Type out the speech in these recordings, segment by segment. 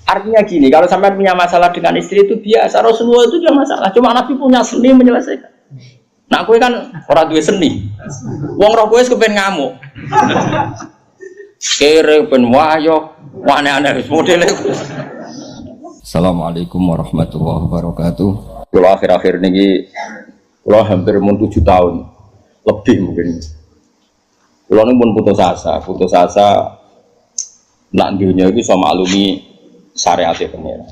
Artinya gini, kalau sampai punya masalah dengan istri itu biasa. Rasulullah itu juga masalah. Cuma Nabi punya seni menyelesaikan. Nah, kowe kan ora duwe seni. Wong roh kowe kepen ngamuk. Kere ben wayo, aneh-aneh wis modele. Assalamualaikum warahmatullahi wabarakatuh. Kalau akhir-akhir ini, kalau hampir mau 7 tahun lebih mungkin. Kalau ini pun putus asa, nak dunia itu sama alumni syariat pengira.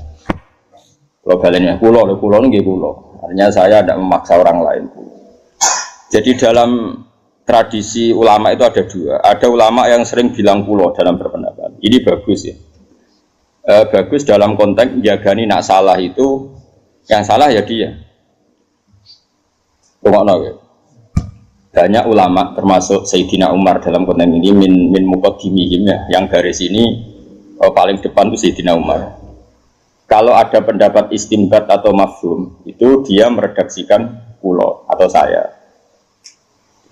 Kalau balennya pulau ini pulau. Artinya saya tidak memaksa orang lain. Jadi dalam tradisi ulama itu ada dua. Ada ulama yang sering bilang pulau dalam berpendapat. Ini bagus ya. Bagus dalam konteks menjagani nak salah itu, yang salah ya dia. Banyak ulama termasuk Sayyidina Umar dalam konteks ini min muqaddimihim ya, yang garis ini paling depan itu Sayyidina Umar. Kalau ada pendapat istinbat atau mafhum itu dia meredaksikan pulau atau saya.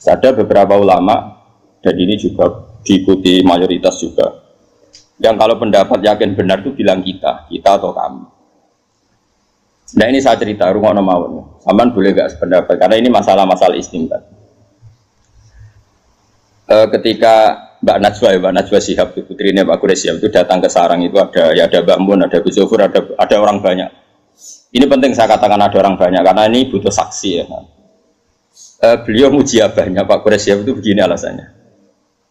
Ada beberapa ulama dan ini juga diikuti mayoritas juga. Yang kalau pendapat yakin benar itu bilang kita atau kami. Nah ini saya cerita rungokno mawon. Sampean boleh gak sependapat karena ini masalah-masalah istinbat. Ketika Mbak Najwa Shihab, putrinya Pak Quraish itu datang ke sarang itu ada Mbak Mun, ada Gus Zofur, ada orang banyak. Ini penting saya katakan ada orang banyak karena ini butuh saksi ya. Beliau muji abahnya Pak Quraish itu begini alasannya.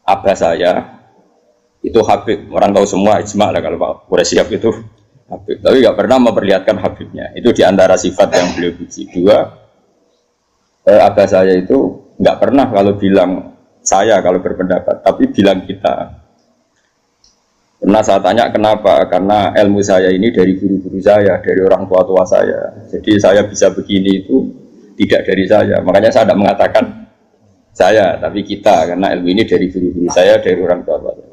Abah saya itu Habib, orang tahu semua ijma lah kalau Pak Quraish itu Habib, tapi nggak pernah memperlihatkan Habibnya. Itu diantara sifat yang beliau puji. Dua, abah saya itu nggak pernah kalau bilang saya kalau berpendapat, tapi bilang kita. Pernah saya tanya kenapa? Karena ilmu saya ini dari guru-guru saya, dari orang tua-tua saya. Jadi saya bisa begini itu tidak dari saya. Makanya saya tidak mengatakan saya, tapi kita. Karena ilmu ini dari guru-guru saya, dari orang tua-tua saya.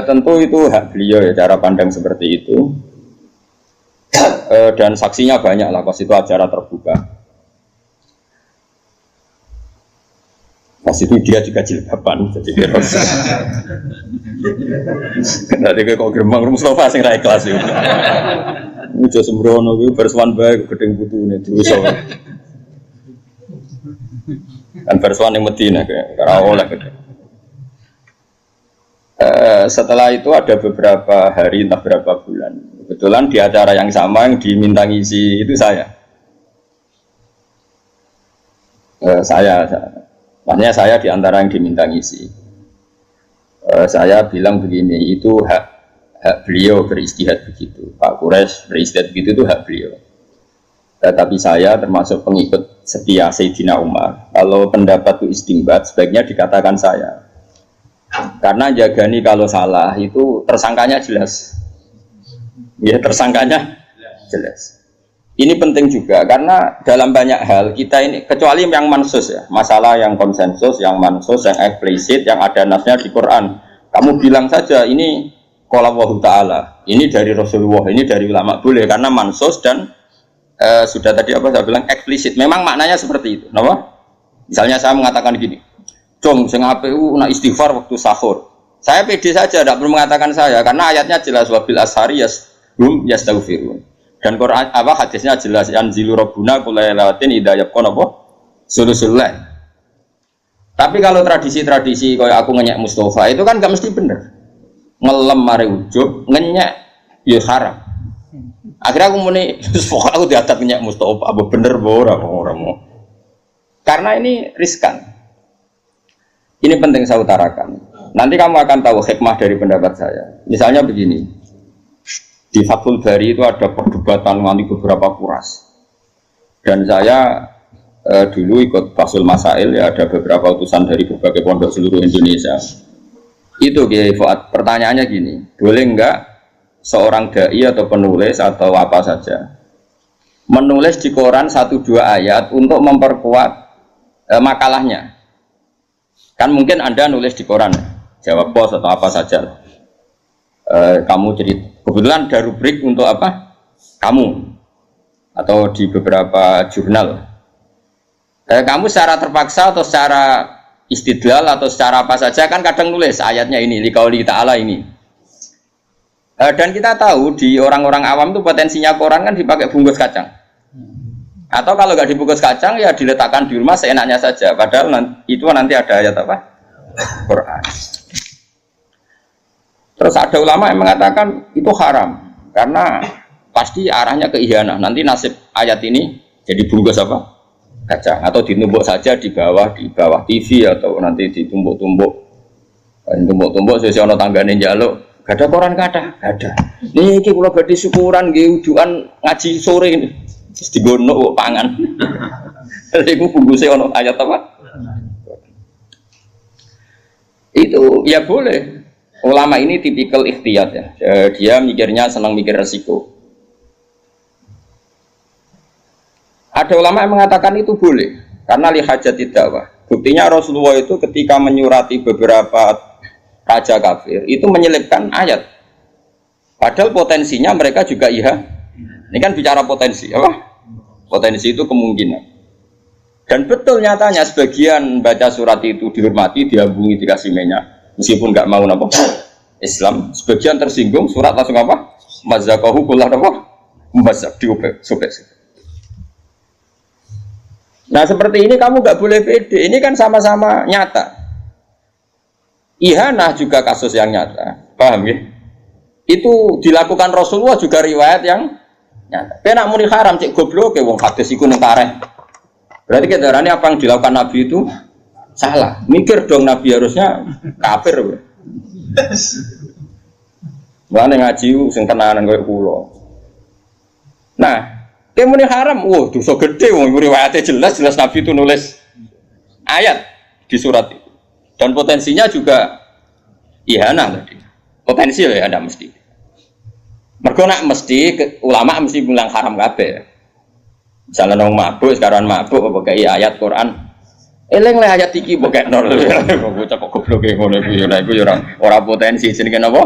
Tentu itu hak beliau ya, cara pandang seperti itu. Dan saksinya banyak lah, pas itu acara terbuka. Pas itu dia juga jilbaban, jadi terus. Nanti kok gerbang Mustafa sing ra ikhlas yo. Mujo sembrono kuwi bersuan bae gedeng putune dosa. Kan bersuan ning Madinah ora oleh gedeng. Setelah itu ada beberapa hari entah berapa bulan. Kebetulan di acara yang sama yang diminta ngisi itu saya. Makanya saya di antara yang diminta ngisi. Saya bilang begini, itu hak beliau beristihad begitu. Pak Quraish beristihad begitu itu hak beliau. Tapi saya termasuk pengikut setia Sayyidina Umar. Kalau pendapat itu istinbat, sebaiknya dikatakan saya. Karena jagani kalau salah itu tersangkanya jelas. Ya tersangkanya jelas. Ini penting juga karena dalam banyak hal kita ini, kecuali yang mansus ya, masalah yang konsensus, yang mansus, yang eksplisit, yang ada nasnya di Quran. Kamu bilang saja ini qala Allah Ta'ala, ini dari Rasulullah, ini dari ulama, boleh karena mansus dan sudah tadi apa saya bilang eksplisit. Memang maknanya seperti itu. Kenapa? Misalnya saya mengatakan gini, Jong, sing APU nak istighfar waktu sahur. Saya pede saja, tidak perlu mengatakan saya karena ayatnya jelas wabil ashari yastaghfirun. Dan Quran apa hadisnya jelas yanzilu rabbuna kulailatin idza yaqon apa sulusul lail. Tapi kalau tradisi-tradisi kayak aku ngenyek Mustafa itu kan enggak mesti bener. Ngelem mare ujub, ngenyek ya haram. Akhirnya aku muni pokoknya aku diadat ngenyek Mustafa apa bener ora mau. Karena ini riskan. Ini penting saya utarakan. Nanti kamu akan tahu hikmah dari pendapat saya. Misalnya begini. Di Fathul Bari itu ada perdebatan nanti beberapa kuras. Dan saya dulu ikut Fathul Masail ya, ada beberapa utusan dari berbagai pondok seluruh Indonesia. Itu Kiai Fuad, pertanyaannya gini, boleh enggak seorang dai atau penulis atau apa saja menulis di koran 1-2 ayat untuk memperkuat makalahnya? Kan mungkin Anda nulis di koran, jawab pos atau apa saja. Kamu jadi kebetulan ada rubrik untuk apa? Kamu atau di beberapa jurnal. Kamu secara terpaksa atau secara istidlal atau secara apa saja kan kadang nulis ayatnya ini liqauli ta'ala ini. Dan kita tahu di orang-orang awam itu potensinya koran kan dipakai bungkus kacang. Atau kalau nggak dibungkus kacang ya diletakkan di rumah seenaknya saja. Padahal itu nanti ada ayat apa? Quran. Terus ada ulama yang mengatakan itu haram karena pasti arahnya ke ihanah. Nanti nasib ayat ini jadi bungkus apa? Kacang atau ditumbuk saja di bawah TV atau nanti ditumbuk-tumbuk sesuai ono tanggane njaluk. Gak ada koran kata, gak ada. Nih iki kula badhe syukuran nggih ujukan ngaji sore ini. Terus digono pangan. Iku bungkuse ono ayat apa? Itu ya boleh. Ulama ini tipikal ikhtiyat ya. Dia mikirnya senang mikir resiko. Ada ulama yang mengatakan itu boleh karena li hajatid dakwah. Buktinya Rasulullah itu ketika menyurati beberapa raja kafir itu menyelipkan ayat. Padahal potensinya mereka juga iya. Ini kan bicara potensi, apa? Potensi itu kemungkinan. Dan betul nyatanya sebagian baca surat itu dihormati, diambungi, dikasih minyak, meskipun nggak mau apa Islam. Sebagian tersinggung, surat langsung apa? Mazakahu kullah apa? Mazak diobek, sobek. Nah seperti ini kamu nggak boleh pede. Ini kan sama-sama nyata. Ihanah juga kasus yang nyata, paham ya? Itu dilakukan Rasulullah juga riwayat yang nyata. Kena muni haram cek goblok ke wong hadis iku ning tareh. Berarti kedarane apa yang dilakukan Nabi itu salah. Mikir dong Nabi harusnya kafir. Mane ngaji sing tenanan koyo kula. Nah, ke muni haram, dosa gede wong riwayate jelas Nabi itu nulis ayat di surat itu. Dan potensinya juga ihanah tadi. Potensi ya ada mesti. Mergo nak mesti ulama mesti bilang haram kabeh. Misalnya nang mabuk sekarang mabuk pakai ayat Quran. Eling le ayat iki pakai nol. Bocah kok goblok e ngono iku ya iku ya ora potensi jenenge napa?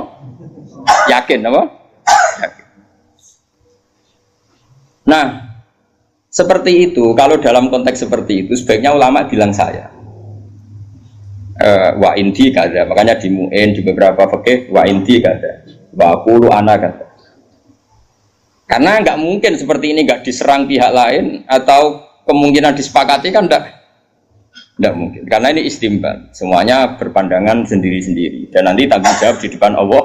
Yakin napa? Yakin. Nah, seperti itu kalau dalam konteks seperti itu sebaiknya ulama bilang saya wa indi kada, makanya di mu'in di beberapa fikih wa indi kada, wa qulu ana kada. Karena nggak mungkin seperti ini nggak diserang pihak lain atau kemungkinan disepakati kan nggak mungkin. Karena ini istimbat, semuanya berpandangan sendiri-sendiri dan nanti tanggung jawab di depan Allah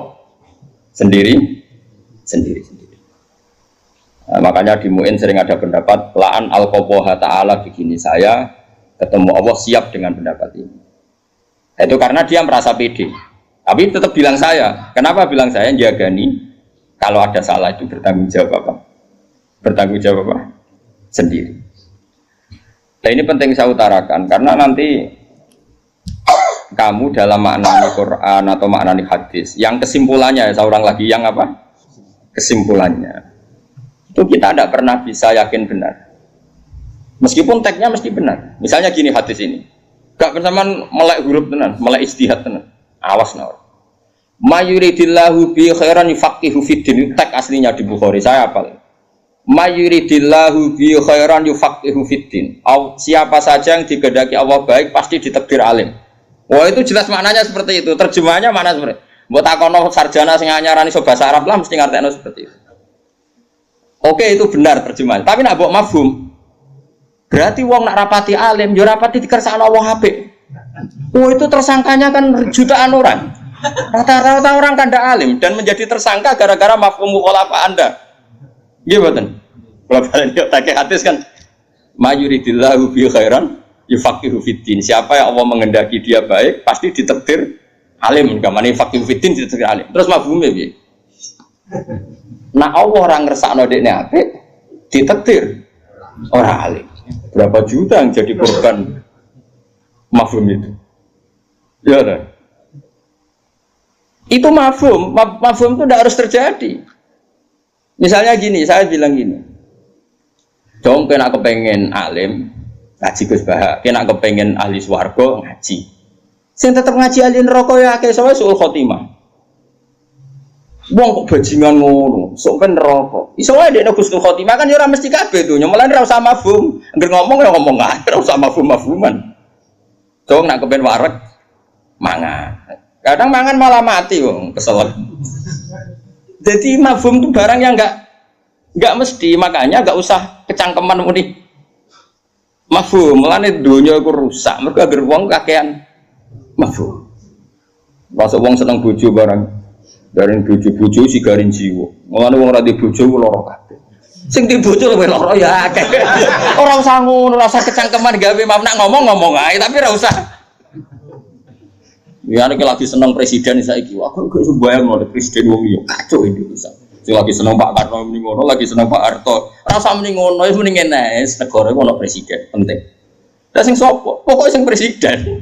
sendiri. Nah, makanya di mu'in sering ada pendapat la'an al-qaboha ta'ala begini, saya ketemu Allah siap dengan pendapat ini. Itu karena dia merasa pede. Tapi tetap bilang saya. Kenapa bilang saya? Jagani. Kalau ada salah itu bertanggung jawab apa? Bertanggung jawab apa? Sendiri. Nah ini penting saya utarakan. Karena nanti kamu dalam maknani Quran atau maknani hadis. Yang kesimpulannya, saya ulang lagi. Yang apa? Kesimpulannya. Itu kita tidak pernah bisa yakin benar. Meskipun teksnya mesti benar. Misalnya gini hadis ini. Gak bersamaan melek huruf tenan, melek ijtihad tenan. Awas naur. Ma yuridillahu bi khairan yufaqihu fiddin. Teks aslinya di Bukhari, saya hafal. Ma yuridillahu bi khairan yufaqihu fiddin. Siapa saja yang dikehendaki Allah baik pasti ditakdir alim. Wah itu jelas maknanya seperti itu. Terjemahannya mana seperti? Mbok takono sarjana sing anyarani iso basa Arab lah mesti ngerteno seperti itu. Oke, itu benar terjemahan. Tapi nak mbok mafhum berarti wong nak rapati alim, yo rapati dikersakno wong apik. Oh itu tersangkanya kan jutaan orang. Rata-rata orang kan ndak alim dan menjadi tersangka gara-gara mafhum mukhalafah Anda. Nggih mboten. Kalau kalian yo tak hadis kan mayuridillahu bi khairan yufaqihu fiddin. Siapa yang Allah menghendaki dia baik, pasti ditakdir alim. Kamane faqihu fiddin ditakdir alim. Terus mafhume piye? Nah Allah orang ngersakno dekne apik, ditakdir ora alim. Berapa juta yang jadi korban mafhum itu? Ya kan? Itu mafhum itu tidak harus terjadi. Misalnya gini, saya bilang gini, dong kena kepengen alim ngaji Gus Baha, kena kepengen ahli swarga ngaji. Sing tetap ngaji ahli neraka ya akeh soal suul khotimah. Wong kok bajingan ngono, sok ben neraka. Iso wae dekne Husnul Khotimah kan ya ora mesti kabeh to, nyomelan ora usah mafhum. Angger ngomong ya ngomong ae, ora usah mafhum-mafhuman. Dong nak kepen wareg mangan. Kadang mangan malah mati wong, kesel. Jadi mafhum itu barang yang enggak mesti, makanya enggak usah kecangkeman muni. Mafhum, mulane dunya iku rusak, mergo anggere wong kakean mafhum. Masuk wong seneng bojo barang, dari bojo sigarin jiwa. Mulane wong ora di bojo ku lara kabeh. Sing di bojo luwih lara ya akeh. Ora usah ngono, ora usah kecangkeman gawe mafna ngomong ae, tapi ora usah. Ya nek lagi seneng presiden saiki, aku gak iso bayang lho presiden wong liya kacau Indonesia. Sing lagi seneng Pak Karno muni ngono, lagi seneng Pak Harto. Rasa muni ngono, wis muni ngene, negara iku ono presiden penting. Lah sing sapa? Pokoke sing presiden.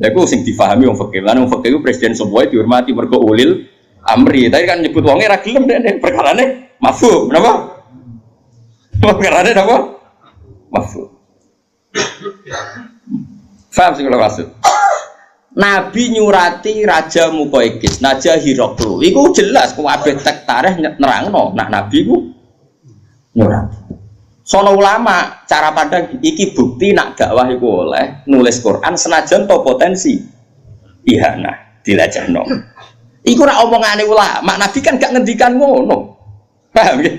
Lha iku sing difahami wong fikih. Lan wong fikih iku presiden semua dihormati mergo ulil amri. Tadi kan nyebut wonge ra gelem nek perkarane mafhum, napa? Perkarane napa? Mafhum. Faham sing kula maksud? Nabi nyurati Raja Muqawqis, Raja Hiraqlu. Iku jelas kabeh tek tarikh nerangno nek Nabi ku nyurati. Sono ulama cara pandang iki bukti nak dakwah iku oleh nulis Quran senajan to potensi ihana dilajahno. Iku ora omongane ulama, Nabi kan gak ngendikan ngono. Paham ya?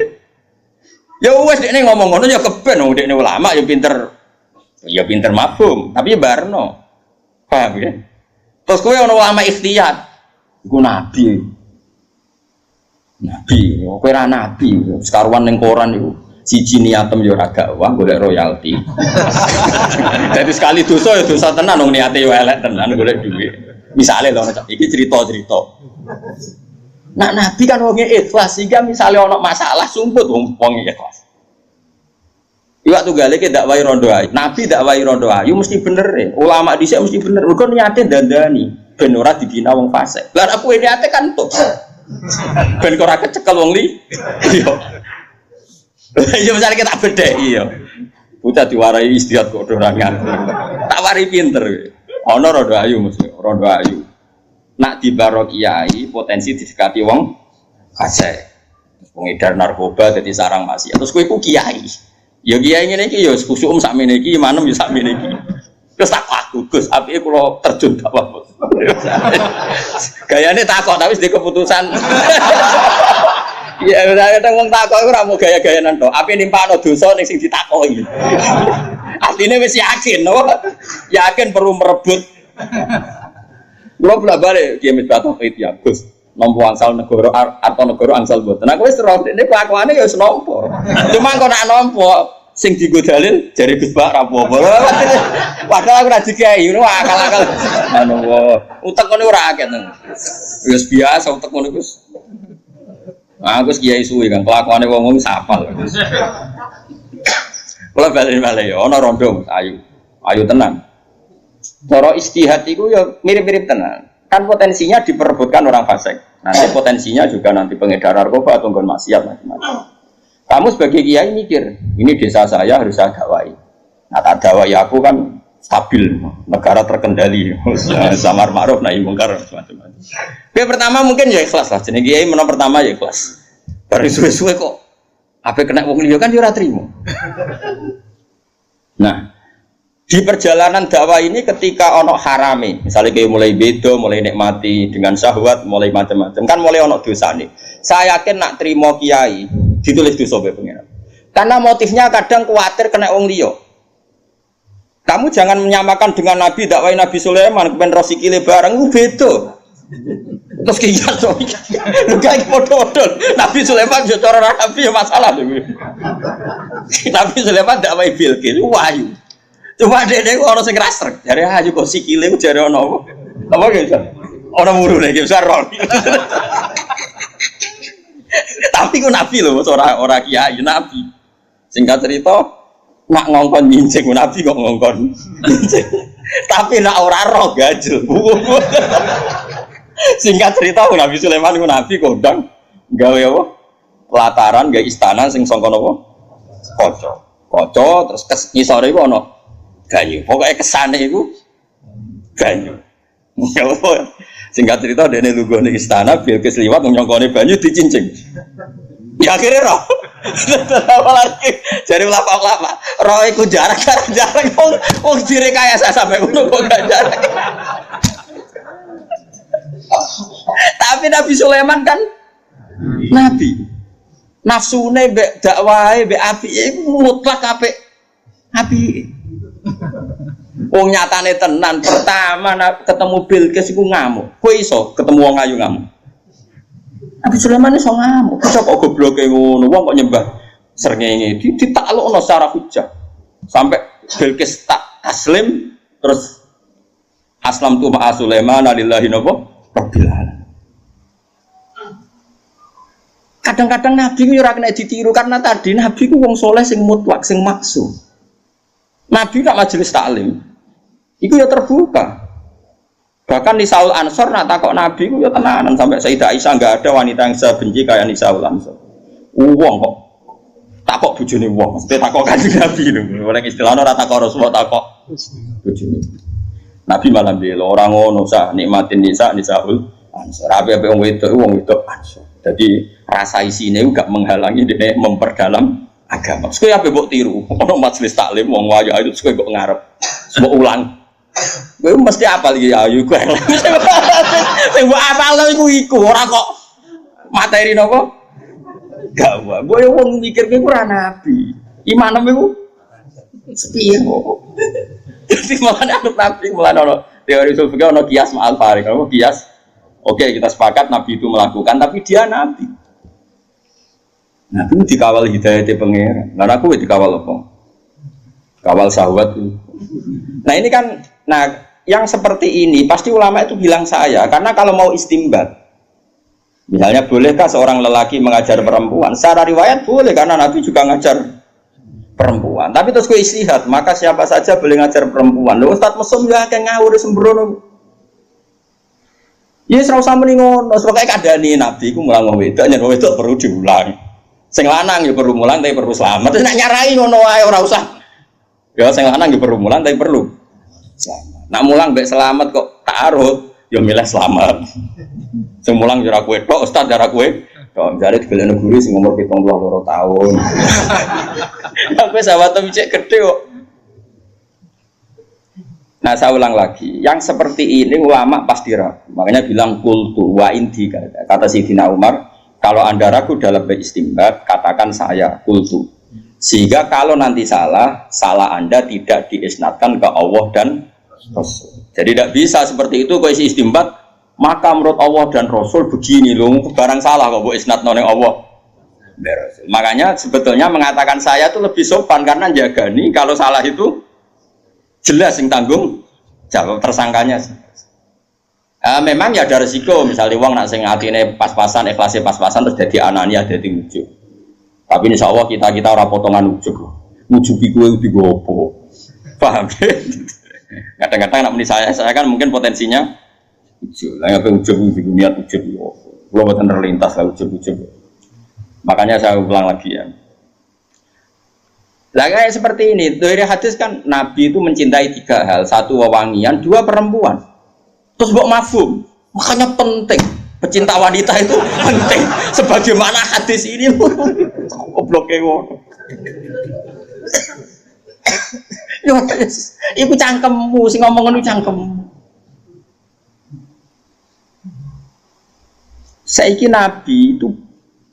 Ya wis dekne ngomong ngono ya keben wong dekne ulama ya pinter mafhum, tapi ya barno. Paham ya? Terus kowe ana ulama ikhtiyat. Iku nabi. Kowe ora nabi, sekaruan ning koran iku. Siji niatem yo ora dakwah golek royalti. Jadi sekali dosa ya dosa tenan wong niate yo elek tenan golek duit. Misale lho iki cerita-cerita. Nak nabi kan wong ikhlas sehingga misale ana masalah sumput wong ikhlas. Iwak tunggale ki dakwahi rondo ayu. Nabi dakwahi rondo ayu mesti bener e. Ulama dhisik mesti bener. Mergo niate dandani ben ora dibina wong fasik. Lah aku niate kan tok. Ben ora kecekel wong li. Iya. Ya misale kita bedheki ya. Bocah diwarai istihad kok ora ngaku. Tak wari pinter. Ana rondo ayu mesti, rondo ayu. Nak dibaro kiai potensi didekati wong fasik. Pengedar narkoba dadi sarang maksiat. Terus kowe iku kiai. Ya kiai ngene iki ya kusuk sakmene iki manem ya sakmene iki. Terus tak aku Gus, apike kula terjun dakwah. Gayane takok tapi wis di keputusan. Ya kadang wong takok iku ora mau gaya-gayanan tok. Apike nimpakno dosa ning sing ditakoki. Artine wis yakin, no? Yakin perlu merebut. Kula blabare Kiai Misbah Tauhid ya Gus. Nampa angsal negara atau negara angsal mboten. Aku wis roh dekne kelakuane ya wis nampa. Cuma kok nak nampa sing dienggo dalil jare Gus Bak ra apa-apa. Padahal aku ra dikai, ngono akal-akal. Anu utek ngene ora akeh nang. Wis biasa utek ngono Gus. Aku wis kiai suwi kan kelakuane wong-wong sapal. Kula bali-bali ya ana rondo ayu. Ayu tenan. Cara istihad iku ya mirip-mirip tenan. Kan potensinya diperebutkan orang fasik. Nanti potensinya juga nanti pengedar narkoba atau nggon maksiat macam-macam. Kamu sebagai kiai mikir, ini desa saya harus saya dakwahi. Nah, tak dakwahi aku kan stabil, negara terkendali, samar ma'ruf nahi mungkar macam-macam. Oke, pertama mungkin ya ikhlas lah. Jenenge kiai menang pertama ya ikhlas. Baru suwe-suwe kok ape kena wong liya kan yo ora trimo. Nah, di perjalanan dakwah ini ketika ono harame, misalnya kayak mulai bedo, mulai nikmati dengan syahwat, mulai macam-macam, kan mulai ono dosa nih. Saya yakin nak terima kiai ditulis dosa be pengiran. Karena motifnya kadang khawatir kena wong liya. Kamu jangan menyamakan dengan Nabi dakwah Nabi Sulaiman kepen rosikile bareng bedo. Terus kiai to. Lu kayak foto-foto. Nabi Sulaiman yo cara Nabi yo masalah lho. Nabi Sulaiman dakwah Bilqis wahyu. Cuma dek orang sing rasrek, jare ayu kok sikile jare ana apa? Apa ge? Ana murune ge besar rol. Tapi ku nabi lho, ora kiai nabi. Singkat cerita, nak ngongkon nyincing nabi kok ngongkon nyincing. Tapi nak ora roh gajel. Singkat cerita Nabi Sulaiman ku nabi kondang gawe apa? Pelataran gawe istana sing sangka napa? Kaca terus ngisore iku ana ganyu, pokoknya kesana itu ganyu. Singkat cerita dene lunggone istana Bilqis liwat nyongkone banyu dicincing. Ya akhirnya roh. Apalagi jadi lapa-lapa. Roh iku jarak wong direkayasa sampai ngono kok gak jarak. Tapi Nabi Sulaiman kan Nabi. Nafsune mbek dakwahe mbek apike mutlak apik. Apike. Wong nyatane tenan pertama ketemu Bilqis iku ngamuk. Kowe iso ketemu wong ayu ngamuk. Nabi Sulaiman iso ngamuk. Kok gobloke ngono wong kok nyembah srengenge ditaklukno secara hujjah. Sampai Bilqis tak taslim terus aslam tu ma'a Sulaiman lillahi rabbil alamin. Kadang-kadang Nabi ora kena ditiru karena tadi Nabi ku wong soleh sing mutlak sing maksum. Nabi nak majelis taklim iku ya terbuka. Bahkan Nisaul Ansor nak takok Nabi ku ya tenanan sampai Sayyidah Aisyah enggak ada wanita yang sebenci kayak Nisaul Ansor. Wong kok takok bojone wong, mesti takok kanjeng Nabi lho. Ora istilahno ora takok Rasulullah takok bojone. Nabi malah bela orang ngono sak nikmatin Nisaul Ansor. Ape wong wedok Ansor. Jadi rasa isine juga menghalangi dia memperdalam agama. Terus kowe ape mbok tiru? Ono majelis taklim wong wayu ayu terus kowe mbok ngarep. Mbok ulang. Kowe mesti apal iki ayu kowe. Sing mbok apal iku ora kok materi napa? Gak wae. Kowe wong mikir kowe ora nabi. Imanem iku sepiye kok. Jadi malah anut nabi malah ono teori sulfika ono kias ma'al farik. Ono kias. Oke, kita sepakat Nabi itu melakukan, tapi dia Nabi. Nabi itu dikawal hidayah pengeran. Nah, aku dikawal apa? Kawal syahwat. Nah, ini kan, yang seperti ini pasti ulama itu bilang saya, karena kalau mau istimbat, misalnya bolehkah seorang lelaki mengajar perempuan? Secara riwayat boleh, karena Nabi juga ngajar perempuan. Tapi terus gue istihad, maka siapa saja boleh ngajar perempuan. Loh, Ustaz Mesum ya kayak ngawur sembrono. Ya serau sama nih ngono, sebagai keadaan ini Nabi ku mulang wong wedok, nyen wong wedok perlu diulang. Sing lanang ya perlu mulang tapi perlu selamat. Nek nyarai ngono wae ora usah. Ya sing lanang ya perlu mulang tapi perlu selamat. Nak mulang mbek selamat kok ta'arud, ya milih selamat. Sing mulang ya ora kowe tok, ustaz ora kowe. Kok jare digolekno guru sing umur 72 tahun. Sampai sahabat cek gede kok. Nah saya ulang lagi, yang seperti ini ulama pasti ragu. Makanya bilang kultu wa inti kata Sayyidina Umar, kalau anda ragu dalam beristimbat, katakan saya kultu. Sehingga kalau nanti salah anda tidak diisnadkan ke Allah dan Rasul. Jadi tidak bisa seperti itu kalau isi istimbat, maka menurut Allah dan Rasul begini loh, barang salah kok isnad nang Allah. Makanya sebetulnya mengatakan saya itu lebih sopan karena jaga nih kalau salah itu jelas yang tanggung jawab tersangkanya. Memang ya ada resiko, misalnya uang nak sing atine pas-pasan, ikhlasnya pas-pasan terus jadi anania, jadi ujub. Tapi insya Allah kita orang potongan ujub. Ujub iku digopo. Paham? Kadang-kadang nak muni saya kan mungkin potensinya ujub. Lah ngapain ujub iku niat ujub yo. Kulo boten terlintas lah ujub-ujub. Makanya saya ulang lagi ya. Lah kayak seperti ini, dari hadis kan Nabi itu mencintai 3 hal, 1 wewangian, 2 perempuan. Terus mbok mafhum, makanya penting. Pecinta wanita itu penting. Sebagaimana hadis ini goblok ngono. Yo iku cangkemmu sing ngomong ngono cangkemmu. Saiki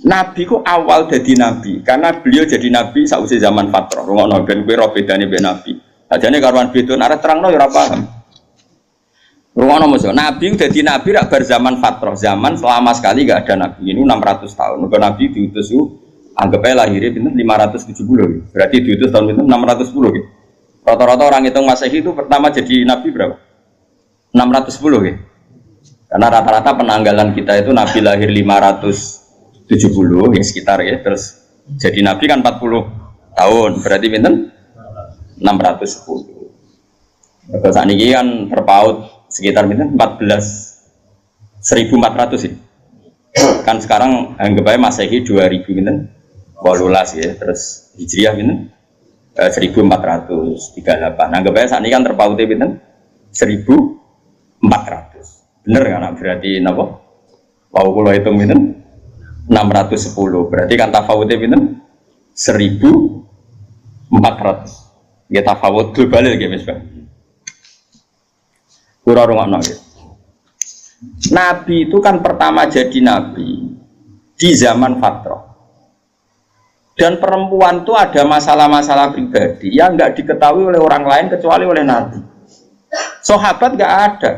Nabi ku awal jadi nabi karena beliau jadi nabi sausé zaman fatrah. Ngono ben kowe ro bedane mbek nabi. Ajane karuan beda arep terangno ya ora paham. Ngono mesti nabi dadi nabi rak bar zaman fatrah, zaman selama sekali enggak ada nabi. Ini 600 tahun. Mergo nabi diutus anggap aja lahirnya pinten 570. Berarti diutus tahun pinten 610 gitu. Rata-rata orang hitung Masehi itu pertama jadi nabi berapa? 610 gitu. Karena rata-rata penanggalan kita itu nabi lahir 570 ya sekitar ya, terus jadi nabi kan 40 tahun, berarti pinten 610. Terus saat ini kan terpaut sekitar pinten 14.400 ya. Kan sekarang anggap aja Masehi 2000 pinten 18 ya, terus Hijriah pinten 1438. Anggap aja saat ini kan terpautnya pinten 1400. Bener kan berarti napa? Wau kula hitung pinten 610, berarti kan tafawutnya pinten 1400. Ya tafawut global ya guys, Bang. Kurang rungokno ya. Nabi itu kan pertama jadi nabi di zaman fatrah. Dan perempuan itu ada masalah-masalah pribadi yang nggak diketahui oleh orang lain kecuali oleh Nabi. Sahabat nggak ada.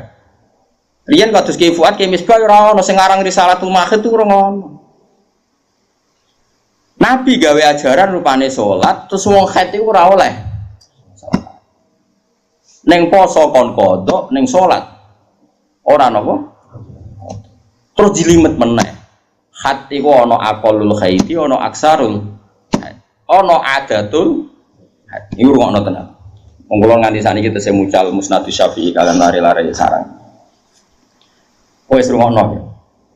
Rian kados Ki Fuad, Ki Misbah ora ono sing aran Risalatul Mahid itu ora ono. Nabi gawe ajaran rupane salat, terus wong haid iku ora oleh. Ning poso kon kodok, ning salat ora napa? Terus jilimet meneh. Haid iku ana aqallul haidi, ana aksarul haid. Ana adatul haid. Iku ngono tenan. Wong kula nganti sakniki tesih mucal Musnadus Syafi'i kalian lari-lari sarang. Wes rungokno ya.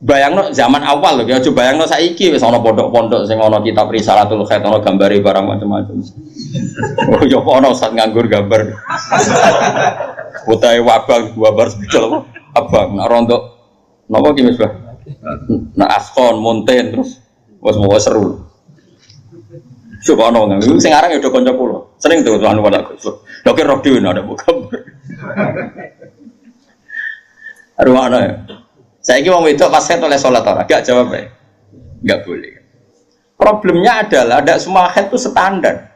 Bayangno zaman awal lho, ya aja bayangno saiki wis ana pondok-pondok sing ana kitab Risalatul Khair ana gambare barang macam-macam. Oh ya kok ana ustaz nganggur gambar. Putahe wabang gambar spidol apa? Abang nak rontok napa ki Mas Bah? Nak askon monten terus wis mau seru. Subhanallah nganggur sing aran ya do kanca kula. Sering tuh anu pada aku. Lho ki roh dhewe ada gambar. Rumakno ya. Saiki wong wedok pas oleh sholat ora? Gak jawab ya? Gak boleh. Problemnya adalah tidak semua haid itu standar.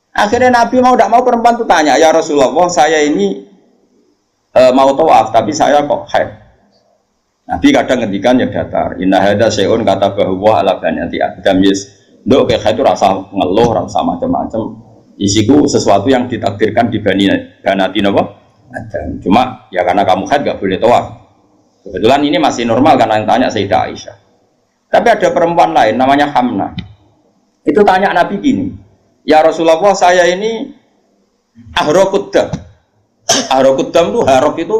Akhirnya Nabi mau tidak mau perempuan itu tanya, ya Rasulullah, saya ini mau tawaf tapi saya kok haid. Nabi kadang ngendikan ya datar. Inna hadza syai'un kata bahwa ala banati Adam yes. Nduk kayak haid itu rasa ngeluh, rasa macam-macam. Isiku sesuatu yang ditakdirkan di banati napa? Adam. Cuma ya karena kamu haid gak boleh tawaf. Kebetulan ini masih normal karena yang tanya Sayyidah Aisyah. Tapi ada perempuan lain namanya Hamnah. Itu tanya Nabi gini, ya Rasulullah saya ini ahrokuddam. Ahrokuddam itu harok itu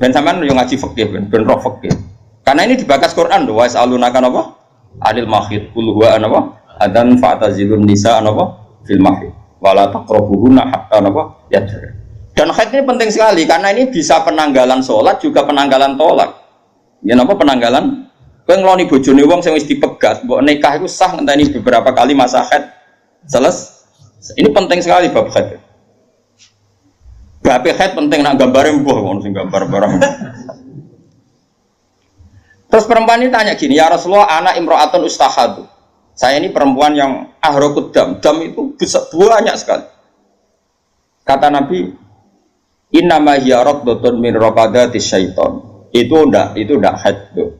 ben sampean yo ngaji fikih ben roh fikih. Karena ini dibakas Quran lho, wa yas'alunaka apa? Anil mahid qul huwa anapa? Adan fa'tazilun nisa anapa? Fil mahid. Wala taqrabuhunna hatta anapa? Yadhur. Dan haid ini penting sekali karena ini bisa penanggalan sholat juga penanggalan tolak. Ya napa penanggalan? Kowe ngloni bojone wong sing wis dipegat, mbok nikah iku sah ngenteni beberapa kali masa haid. Ini penting sekali bab haid. Bab haid penting nak gambare mbuh ngono sing gambar barang. Terus perempuan ini tanya gini, ya Rasulullah, anak imro'atun ustahadu. Saya ini perempuan yang ahrokut dam itu banyak sekali. Kata Nabi, innama hiya raqdatun min raqadatis syaiton. Itu ndak haid tuh.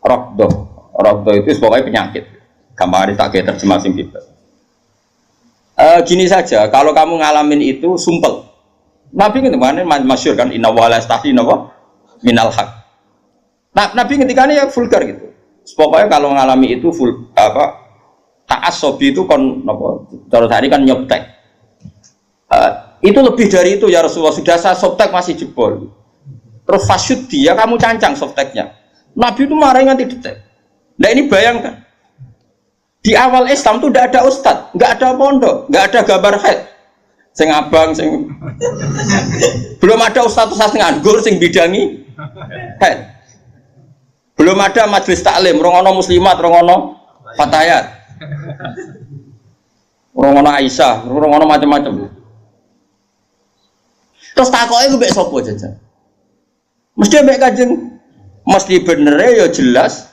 Raqdah itu pokoknya penyakit. Gampang tak kayak terjemah sing bebas. Gini saja, kalau kamu ngalamin itu sumpel. Nabi kemarin masyhur kan inna wa la yastahi minal haq. Nah, Nabi ketikane ya vulgar gitu. Pokoknya kalau ngalami itu ta'assobi itu kon napa? Terus hari kan nyoptek. Itu lebih dari itu ya Rasulullah, sudah saya softtek masih jebol. Terus fasyud dia kamu cancang softteknya. Nabi itu marah nganti detek. Nah ini bayangkan, di awal Islam itu tidak ada ustadz, nggak ada pondok, nggak ada gambar haid. Sing abang, sing belum ada ustadz nganggur sing bidangi haid. Belum ada majelis taklim, rongono muslimat, rongono fatayat, rongono Aisyah, rongono macam-macam. Terus takoknya gue mbek sapa jajan? Mesti mbek Kanjeng, mesti bener ya jelas.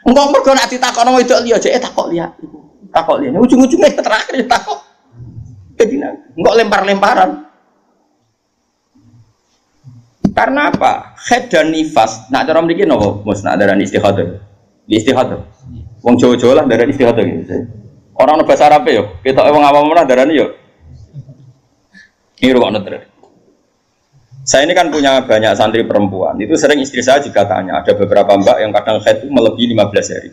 Engko mergo nek ditakokno wedok liya jek takok liya. Takok liya. Ujung-ujungnya terakhir takok. Jadi engko lempar-lemparan. Karena apa? Haid dan nifas. Nak cara mriki napa? Mus nak darani istihadah. Di istihadah. Wong Jawa-Jawa lah darani istihadah gitu. Orang bahasa Arab yo, ketoke wong awam ora darani yo. Ini rukun terus. Saya ini kan punya banyak santri perempuan. Itu sering istri saya juga tanya. Ada beberapa mbak yang kadang haid itu melebihi 15 hari.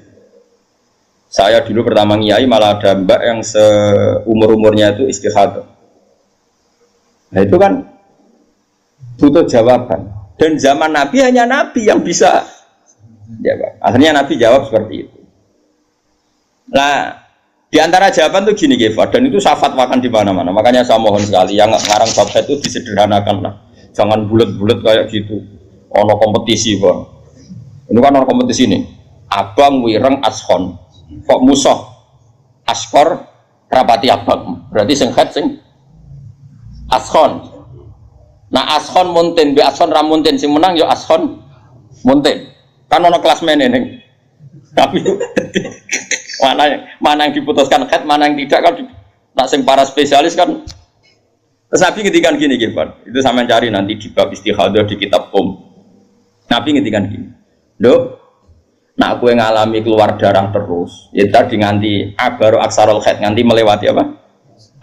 Saya dulu pertama ngiyai malah ada mbak yang seumur-umurnya itu istihadah. Nah itu kan butuh jawaban. Dan zaman Nabi hanya Nabi yang bisa jawab. Akhirnya Nabi jawab seperti itu. Nah, di antara jawaban tuh gini Gefa, dan itu saya fatwakan di mana-mana. Makanya saya mohon sekali yang ngarang bab itu disederhanakan lah. Jangan bulat-bulat kayak gitu. Ono kompetisi bang. Ini kan ono kompetisi nih. Abang wireng ashon. Kok musuh askor rapati abang. Berarti sing head sing ashon. Nah ashon monten, bi ashon ramonten sing menang yo ashon monten. Kan ono kelas meneh ning Tapi mana yang diputuskan head, mana yang tidak kan tak sing para spesialis kan. Terus Nabi ngendikan gini Pak. Itu sama cari nanti di bab istihadah di kitab Nabi ngendikan gini. Dok, nak aku yang ngalami keluar darah terus, ya tadi nganti baru aksarul head nganti melewati apa?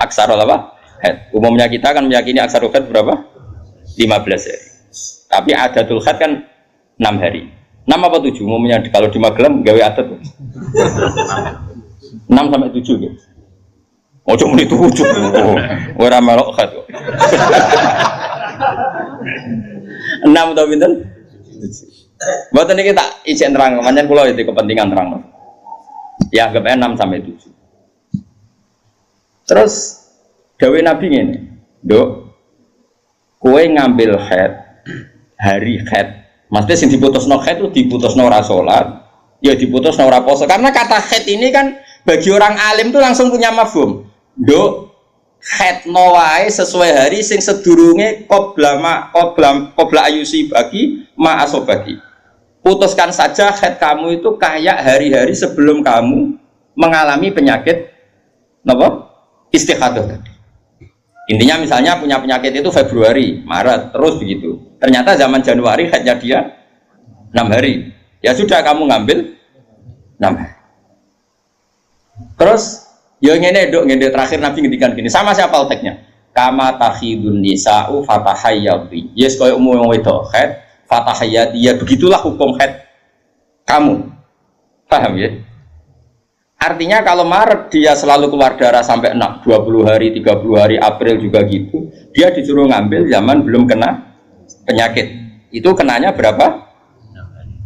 Aksarul apa? Head. Umumnya kita kan meyakini aksarul head berapa? 15 hari. Tapi adatul head kan 6 hari. 6 apa 7? Umumnya kalau di Magelang gawe adat 6 sampai 7 gitu. Ojo muni 7. Ora melok head kok. 6 atau pinten? Mboten niki tak izin terang, pancen kula itu kepentingan terang. Ya anggap 6 sampai 7. Terus dawuh Nabi ngene, "Nduk, kowe ngambil haid hari haid. Maksudnya sing diputusno haid itu diputusno ora salat, ya diputusno ora poso. Karena kata haid ini kan bagi orang alim tuh langsung punya mafhum. Nduk, haid no wae sesuai hari sing sedurunge qabla ayusi bagi ma asobagi. Putuskan saja haid kamu itu kayak hari-hari sebelum kamu mengalami penyakit apa? Istihadah tadi. Intinya misalnya punya penyakit itu Februari, Maret, terus begitu. Ternyata zaman Januari haidnya dia 6 hari. Ya sudah kamu ngambil 6 hari. Terus ya ngene Dok, ngene terakhir Nabi ngendikan gini, sama siapa teknya? Kama takhidun nisa'u fatahayyati. Yes koyo umum wedok haid fatahayat, ya begitulah hukum haid kamu, paham ya? Artinya kalau Maret dia selalu keluar darah sampai 20 hari, 30 hari, April juga gitu, dia disuruh ngambil zaman belum kena penyakit, itu kenanya berapa?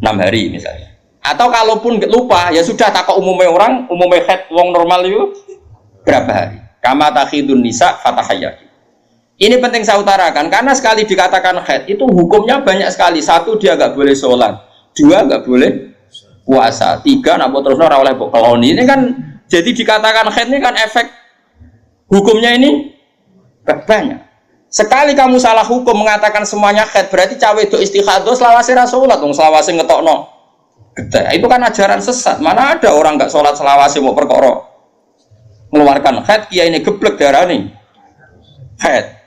6 hari misalnya. Atau kalaupun lupa, ya sudah takut umumnya orang, umumnya haid wong normal itu berapa hari? Kama takhidun nisa fatahayat. Ini penting saya utarakan, karena sekali dikatakan haid itu hukumnya banyak sekali. 1, dia nggak boleh sholat. 2, nggak boleh puasa. 3, nak terus ora oleh keloni. Ini kan jadi dikatakan haid ini kan efek hukumnya ini banyak. Sekali kamu salah hukum mengatakan semuanya haid, berarti cawe do istihadah selawase ra sholat, dong selawase ngetokno. Gede. Itu kan ajaran sesat. Mana ada orang nggak sholat selawase mau perkara mengeluarkan haid, kiai ini geblek darah nih haid.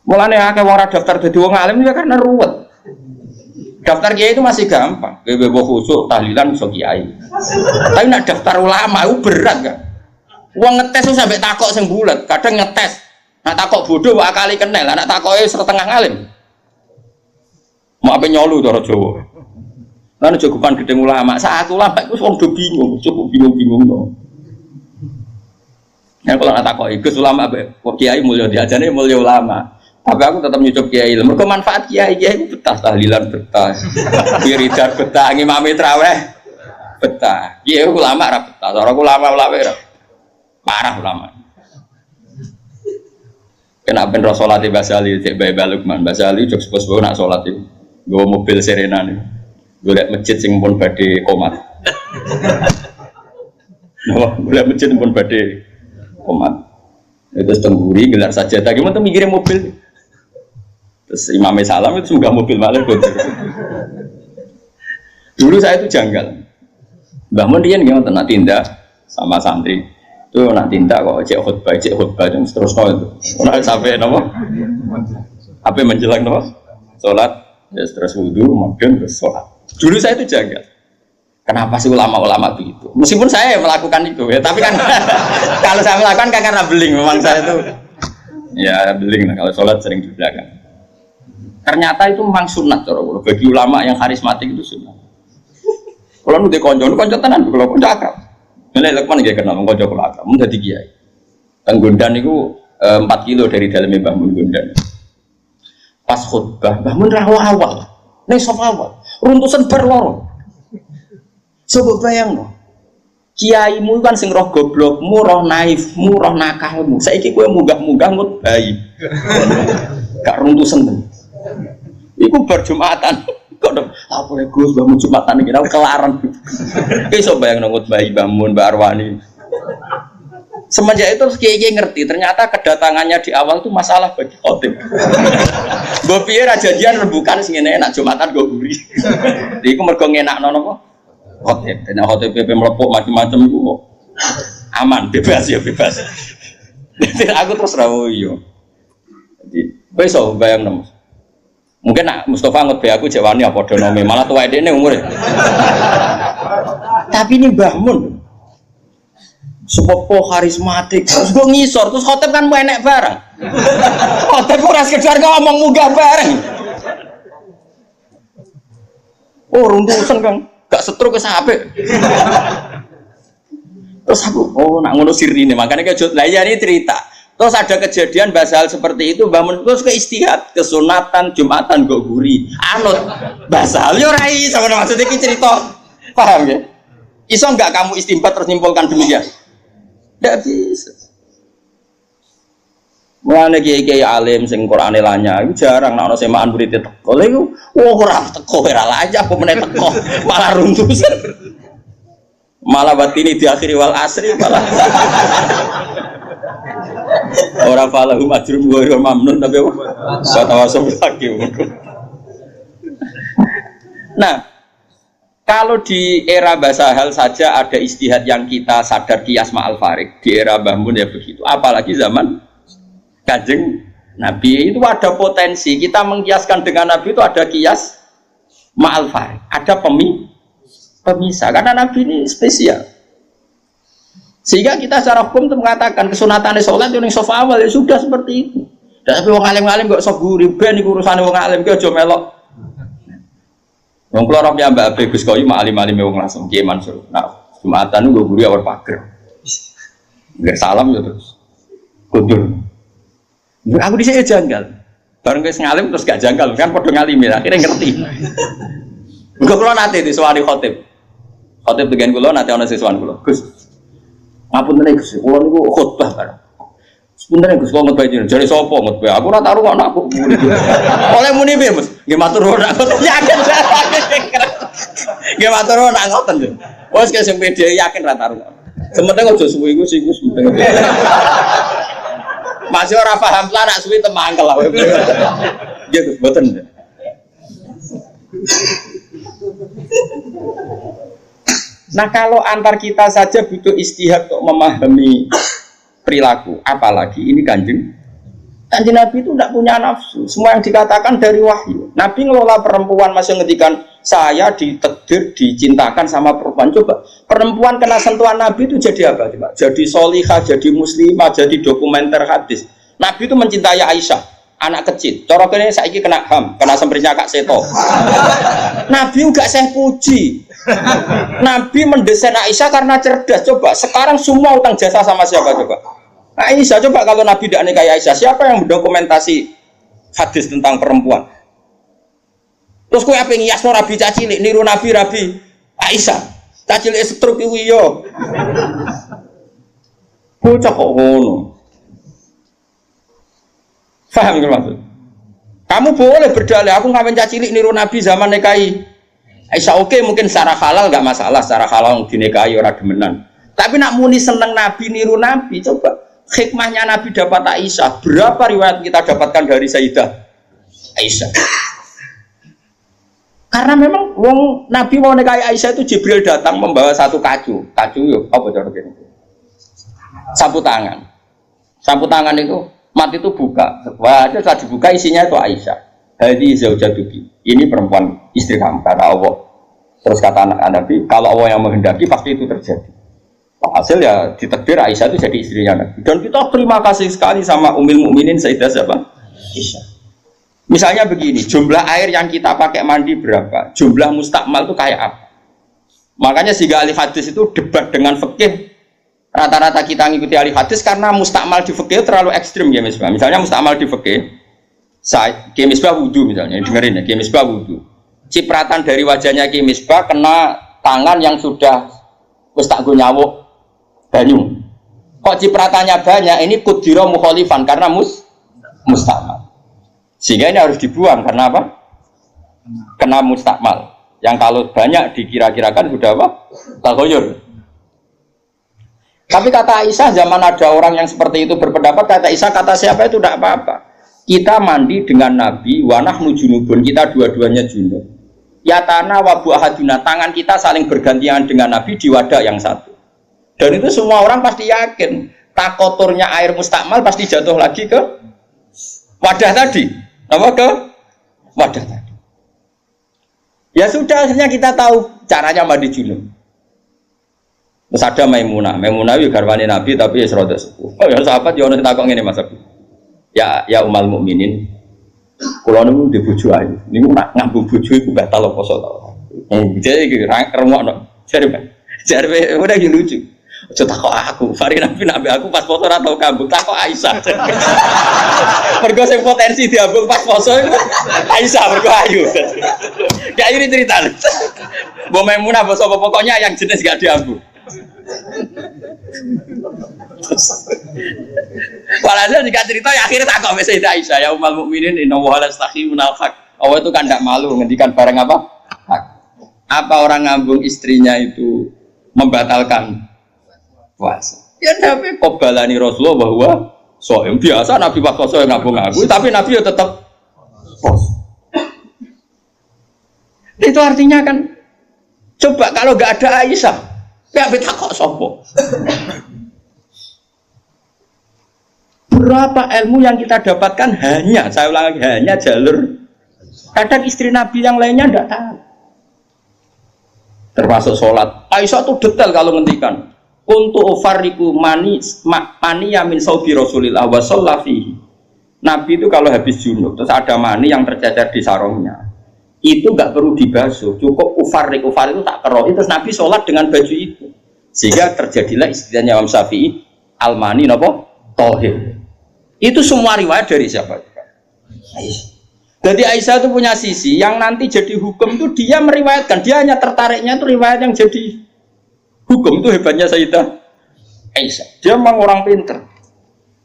Mulane akeh wong ora daftar dadi wong alim ya karena ruwet. Daftar kiai itu masih gampang, bebo khusuk tahlilan iso kiai. Tapi nak daftar ulama itu berat kan. Wong ngetes sampai takok sing bulet, kadang ngetes. Nak takok bodoh wae kali kenal, nak takoke setengah alim. Mau apa nyolu cara Jawa. Lan jogopan gedeng ulama, saat ulama iku wong do bingung, cukup bingung-bingung to. Ya kalau nak takoki Gus ulama kok kiai mulya diajane mulya ulama. Tapi aku tetap nyucuk kiai. Mergo manfaat kiai itu betah tahlilan betah. Wiridan betah, ngimami traweh betah. Kiai ulama ra betah. Cara ulama ora. Parah ulama. Kena ben salat di Basali cek bae Lukman. Basali jok sepos-sepos nak salat itu. Nggo mobil Serena nih. Golek masjid sing pun badhe komat. Golek masjid pun badhe komat. Itu tengguri gelar sajadah gimana tuh mikirin mobil. Terus Imam Salam itu semoga mobil malah kotor. Dulu saya itu janggal. Mbah Mun riyen nggih nak tindak sama santri. Itu nak tindak kok cek khutbah terus itu. Ora sampai napa? Apa menjelang napa? Salat, ya terus wudu, kemudian terus salat. Dulu saya itu janggal. Kenapa sih ulama-ulama begitu? Meskipun saya melakukan itu ya, tapi kan kalau saya melakukan kan karena beling, memang saya itu ya beling kalau sholat sering di belakang. Ternyata itu memang sunat cara bagi ulama yang karismatik itu sunat. Kalau nu konco tenan, kalau konco akrab. Nilai lekman nggih kenal konco kula akrab, mun dadi kiai. Teng Gondan niku 4 kilo dari dalamnya Mbah Mun Gondan. Pas khutbah, Mbah Mun ra awal. Ning sofa awal, runtusan berloro. Coba bayang no, kiaimu kan sing roh goblokmu, roh naifmu, roh nakalmu. Saiki kowe munggah-munggah ngut bayi. Gak runtusen ten. Iku bar Jumatan. Kok dong, apa ya Gus, bangun Jumatan iki kelaran. Ki iso bayang ngut bayi bangun Mbak Arwani. Semenjak itu kiai ngerti ternyata kedatangannya di awal itu masalah bagi khotib. Gue pikir jadian rebukan sing ngene enak Jumatan gue guri. Iku mergo ngenakno napa? Khotib. Dan khotib PP melepuk macam-macam iku aman, bebas ya bebas. Jadi aku terus rawo yo. Jadi wis so bayangno. Mungkin nak Mustafa ngot be aku jek wani apa padha nome malah tuwa dene umure. Tapi ini Mbah Mun sepopo karismatik, terus gue ngisor, terus khotib kan mau enek bareng. Khotib ora sekedar ngomong munggah bareng. Oh runtusan kan, gak setruk ke sampe. Terus aku, oh nak ngono sirine, makanya kejut. Lah ya ini cerita. Terus ada kejadian basal seperti itu, Mbah Mun terus ke istihad, kesunatan, Jumatan gue guri, anut. Basal yo ora iso maksudnya iki cerita. Paham ya? Iso enggak kamu istimbat terus nyimpulkan demikian? Tidak bisa. Mulane kiai-kiai alim sing Qur'ane lanya iku jarang nek ana semaan murid teko. Lha iku ora teko ora lanya apa meneh teko malah runtusan. Malah batini di akhiri wal asri malah. Ora falahum ajrum wa ghairu mamnun tapi satawasum lagi. Nah, kalau di era Mbah Sahal saja ada istihad yang kita sadar kias ma'al farik, di era Mbah Mun ya begitu. Apalagi zaman Kanjeng Nabi itu ada potensi kita mengkiaskan dengan Nabi itu ada kias ma'al farik, ada pemisah karena Nabi ini spesial. Sehingga kita secara hukum itu mengatakan kesunatan sholat yang sofa awal ya sudah seperti itu. Dan tapi wong alim-alim kok sok guri ben iku urusane wong alim ki aja melok. Wong kula ora piyambak Abe Gus Koyu mak alim-alime wong langsung Kiai Mansur. Nah, Jumatan niku guru awal pager. Nggak salam ya terus. Kundur. Aku dhisik janggal. Bareng wis ngalim terus gak janggal kan padha ngalimi akhirnya ngerti. Engko kula nate disuwani khotib. Khotib dengan kula nate ana siswan kula. Gus. Ngapunten Gus, kula niku khotbah bareng. Sebenarnya Gus kula ngutbah jenengan jare sapa ngutbah? Aku ora taruh anakku. Oleh muni piye, Mas? Nggih matur nuwun aku yakin. Nggih matur nuwun nak ngoten. Wes ke sing pede yakin ra taruh. Sementing aja suwi iku sing Gus penting. Masih ora paham lah nak suwi temangkel lah. Nggih Gus mboten. Nah kalau antar kita saja butuh istihad untuk memahami perilaku, apalagi ini kanjeng Nabi itu tidak punya nafsu. Semua yang dikatakan dari wahyu. Nabi ngelola perempuan masih ngedikan saya ditakdir dicintakan sama perempuan. Coba perempuan kena sentuhan Nabi itu jadi apa? Coba jadi solihah, jadi muslimah, jadi dokumenter hadis. Nabi itu mencintai Aisyah, anak kecil. Coroknya saiki kena ham, kena semprinya Kak Seto. Nabi enggak saya puji. Nabi mendesain Aisyah karena cerdas. Coba sekarang semua utang jasa sama siapa coba? Aisyah, coba kalau Nabi tidak nikahi Aisyah, siapa yang mendokumentasi hadis tentang perempuan? Terus kowe ape ngiasno Nabi cacilik, niru Nabi Aisyah. Cacilik setruk iku yo. Bocah kok ngono. Paham nggih maksud? Kamu boleh berdalih, aku ngamen cacilik niru Nabi zaman nikahi Aisyah. Oke, mungkin secara halal enggak masalah, secara halal dinikahi ora demenan. Tapi nak muni seneng Nabi niru Nabi, coba hikmahnya Nabi dapat Aisyah. Berapa riwayat kita dapatkan dari Sayyidah Aisyah? Karena memang wong Nabi mau nikahi Aisyah itu Jibril datang membawa satu kacu yuk, apa cara gini? Sapu tangan. Sapu tangan itu mati itu buka. Wah, itu saat dibuka isinya itu Aisyah. Hadi zaujatuki. Ini perempuan istri kamu kata Allah. Terus kata anak Nabi, kalau Allah yang menghendaki pasti itu terjadi. Hasil ya ditakdir Aisyah itu jadi istrinya Nabi. Dan kita terima kasih sekali sama Ummul Mukminin Sayyidah siapa? Aisyah. Misalnya begini, jumlah air yang kita pakai mandi berapa? Jumlah mustakmal itu kayak apa? Makanya sehingga ahli hadis itu debat dengan fikih. Rata-rata kita ngikuti ahli hadis karena mustakmal di fikih terlalu ekstrim ya Misbah. Misalnya mustakmal di fikih, Ki Misbah wudu misalnya, dengerin ya, Ki Misbah wudu. Cipratan dari wajahnya Ki Misbah kena tangan yang sudah wis tak go nyawuk banyu. Kok cipratannya banyak? Ini kudiro mukhalifan karena mustakmal. Sehingga ini harus dibuang karena apa? Kena mustakmal. Yang kalau banyak dikira-kirakan sudah apa? Tagoyur. Tapi kata Aisyah, zaman ada orang yang seperti itu berpendapat, kata Aisyah, kata siapa itu tidak apa-apa. Kita mandi dengan Nabi, wanah junubun, kita dua-duanya junub. Ya tanah wabu ahadina, tangan kita saling bergantian dengan Nabi di wadah yang satu. Dan itu semua orang pasti yakin, tak kotornya air mustakmal pasti jatuh lagi ke wadah tadi. Apa ke wadah tadi? Ya sudah, akhirnya kita tahu caranya mandi junub. Terus ada Maimunah itu garwane Nabi tapi ya serodok sepuh. Oh ya sahabat ya ono takok ngene Mas Abi. Ya Ummul Mukminin. Kula niku ndek bojo ayu. Niku nak ngambung bojo iku batal apa poso ta. Jadi iki rungokno. Jare udah iki lucu. Aja takok aku, Fari Nabi aku pas poso ora tau kambung, takok Aisyah. Mergo sing potensi diambung pas poso iku Aisyah mergo ayu. Ya ini cerita. Mbok Maimunah basa pokoknya yang jenis gak diambung. Walhasil jika cerita ya akhirnya tak kok Sayyidah Aisyah ya Ummul Mukminin inna wa la yastahi minal haq. Allah itu kan tidak malu ngendikan barang apa? Hak. Apa orang ngambung istrinya itu membatalkan puasa? Ya tapi qobalani Rasulullah bahwa soem biasa Nabi pas puasa ngambung aku tapi Nabi ya tetap puasa. Itu artinya kan coba kalau enggak ada Aisyah ya beta kok sopo. Berapa ilmu yang kita dapatkan hanya, saya ulang lagi, hanya jalur. Kadang istri Nabi yang lainnya tidak tahu. Termasuk sholat. Aisyah tuh detail kalau ngendikan. Untuk ufariku mani yamin saubi Rasulillah wa shallafihi. Nabi itu kalau habis junub terus ada mani yang tercecer di sarungnya. Itu nggak perlu dibasuh, cukup ufar itu tak keroh. Terus Nabi sholat dengan baju itu, sehingga terjadilah istilahnya Imam Syafi'i al-mani nopo tohir. Itu semua riwayat dari siapa? Aisyah. Jadi Aisyah itu punya sisi yang nanti jadi hukum itu dia meriwayatkan, dia hanya tertariknya itu riwayat yang jadi hukum. Itu hebatnya Sayyidah Aisyah. Dia memang orang pinter.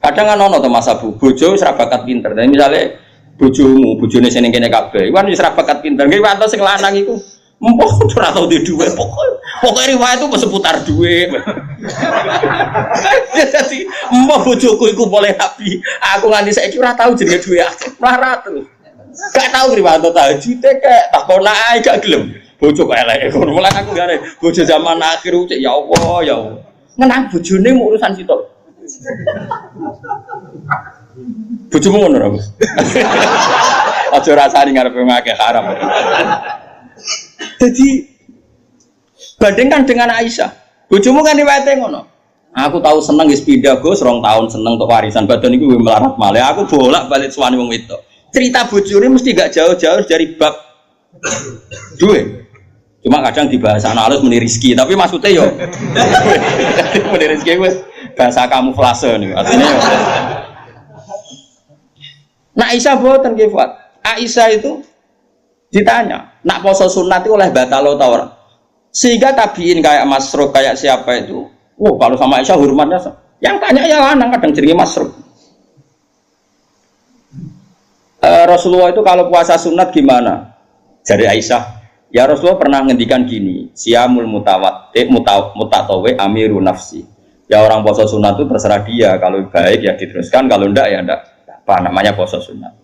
Kadang kan ono to Mas Abu, bojo ora bakat pinter. Dan misalnya bojone sing kene kabeh, iku wis ora bakat pinter. Nggih wae sing lanang iku mbok ora tau di dhuwit pokoke riwayat itu seputar dhuwit. Jadi mbok bojoku iku boleh nabi. Aku nganti saiki ora tau jenenge dhuwit akeh. Ora terus. Gak tau riwayat tahajud kek takon ae gak gelem. Bojo kok elek ngono. Mulane aku gare bojo zaman akhir cek ya Allah ya Allah. Ngenang bojone mau urusan sitok. Bojomu ngono ora, Mas? Aja rasani ngarepe ngakeh haram. Jadi bandingkan dengan Aisyah. Bojomu kan riwayate ngono. Aku tahu seneng wis pindah Gus, 2 tahun seneng untuk warisan badan iku melarat malih. Aku bolak-balik suwani wong wedok. Cerita bojone mesti gak jauh-jauh dari bab duwe. Cuma kadang di bahasa halus muni rezeki, tapi maksudnya yo muni rezeki wis bahasa kamuflase niku. Artinya yo. Nah Aisyah boten nggih, Fuad. Aisyah itu ditanya, nak poso sunat itu oleh batal atau ora? Sehingga tabiin kayak Masruq kayak siapa itu, kalau sama Aisyah hormatnya, yang tanya ya lanang kadang jenenge Masruq. Rasulullah itu kalau puasa sunat gimana? Jadi Aisyah, ya Rasulullah pernah ngendikan gini, siyamul mutatawe amiru nafsi. Ya orang puasa sunat itu terserah dia, kalau baik ya diteruskan, kalau enggak ya enggak. Apa namanya puasa sunat.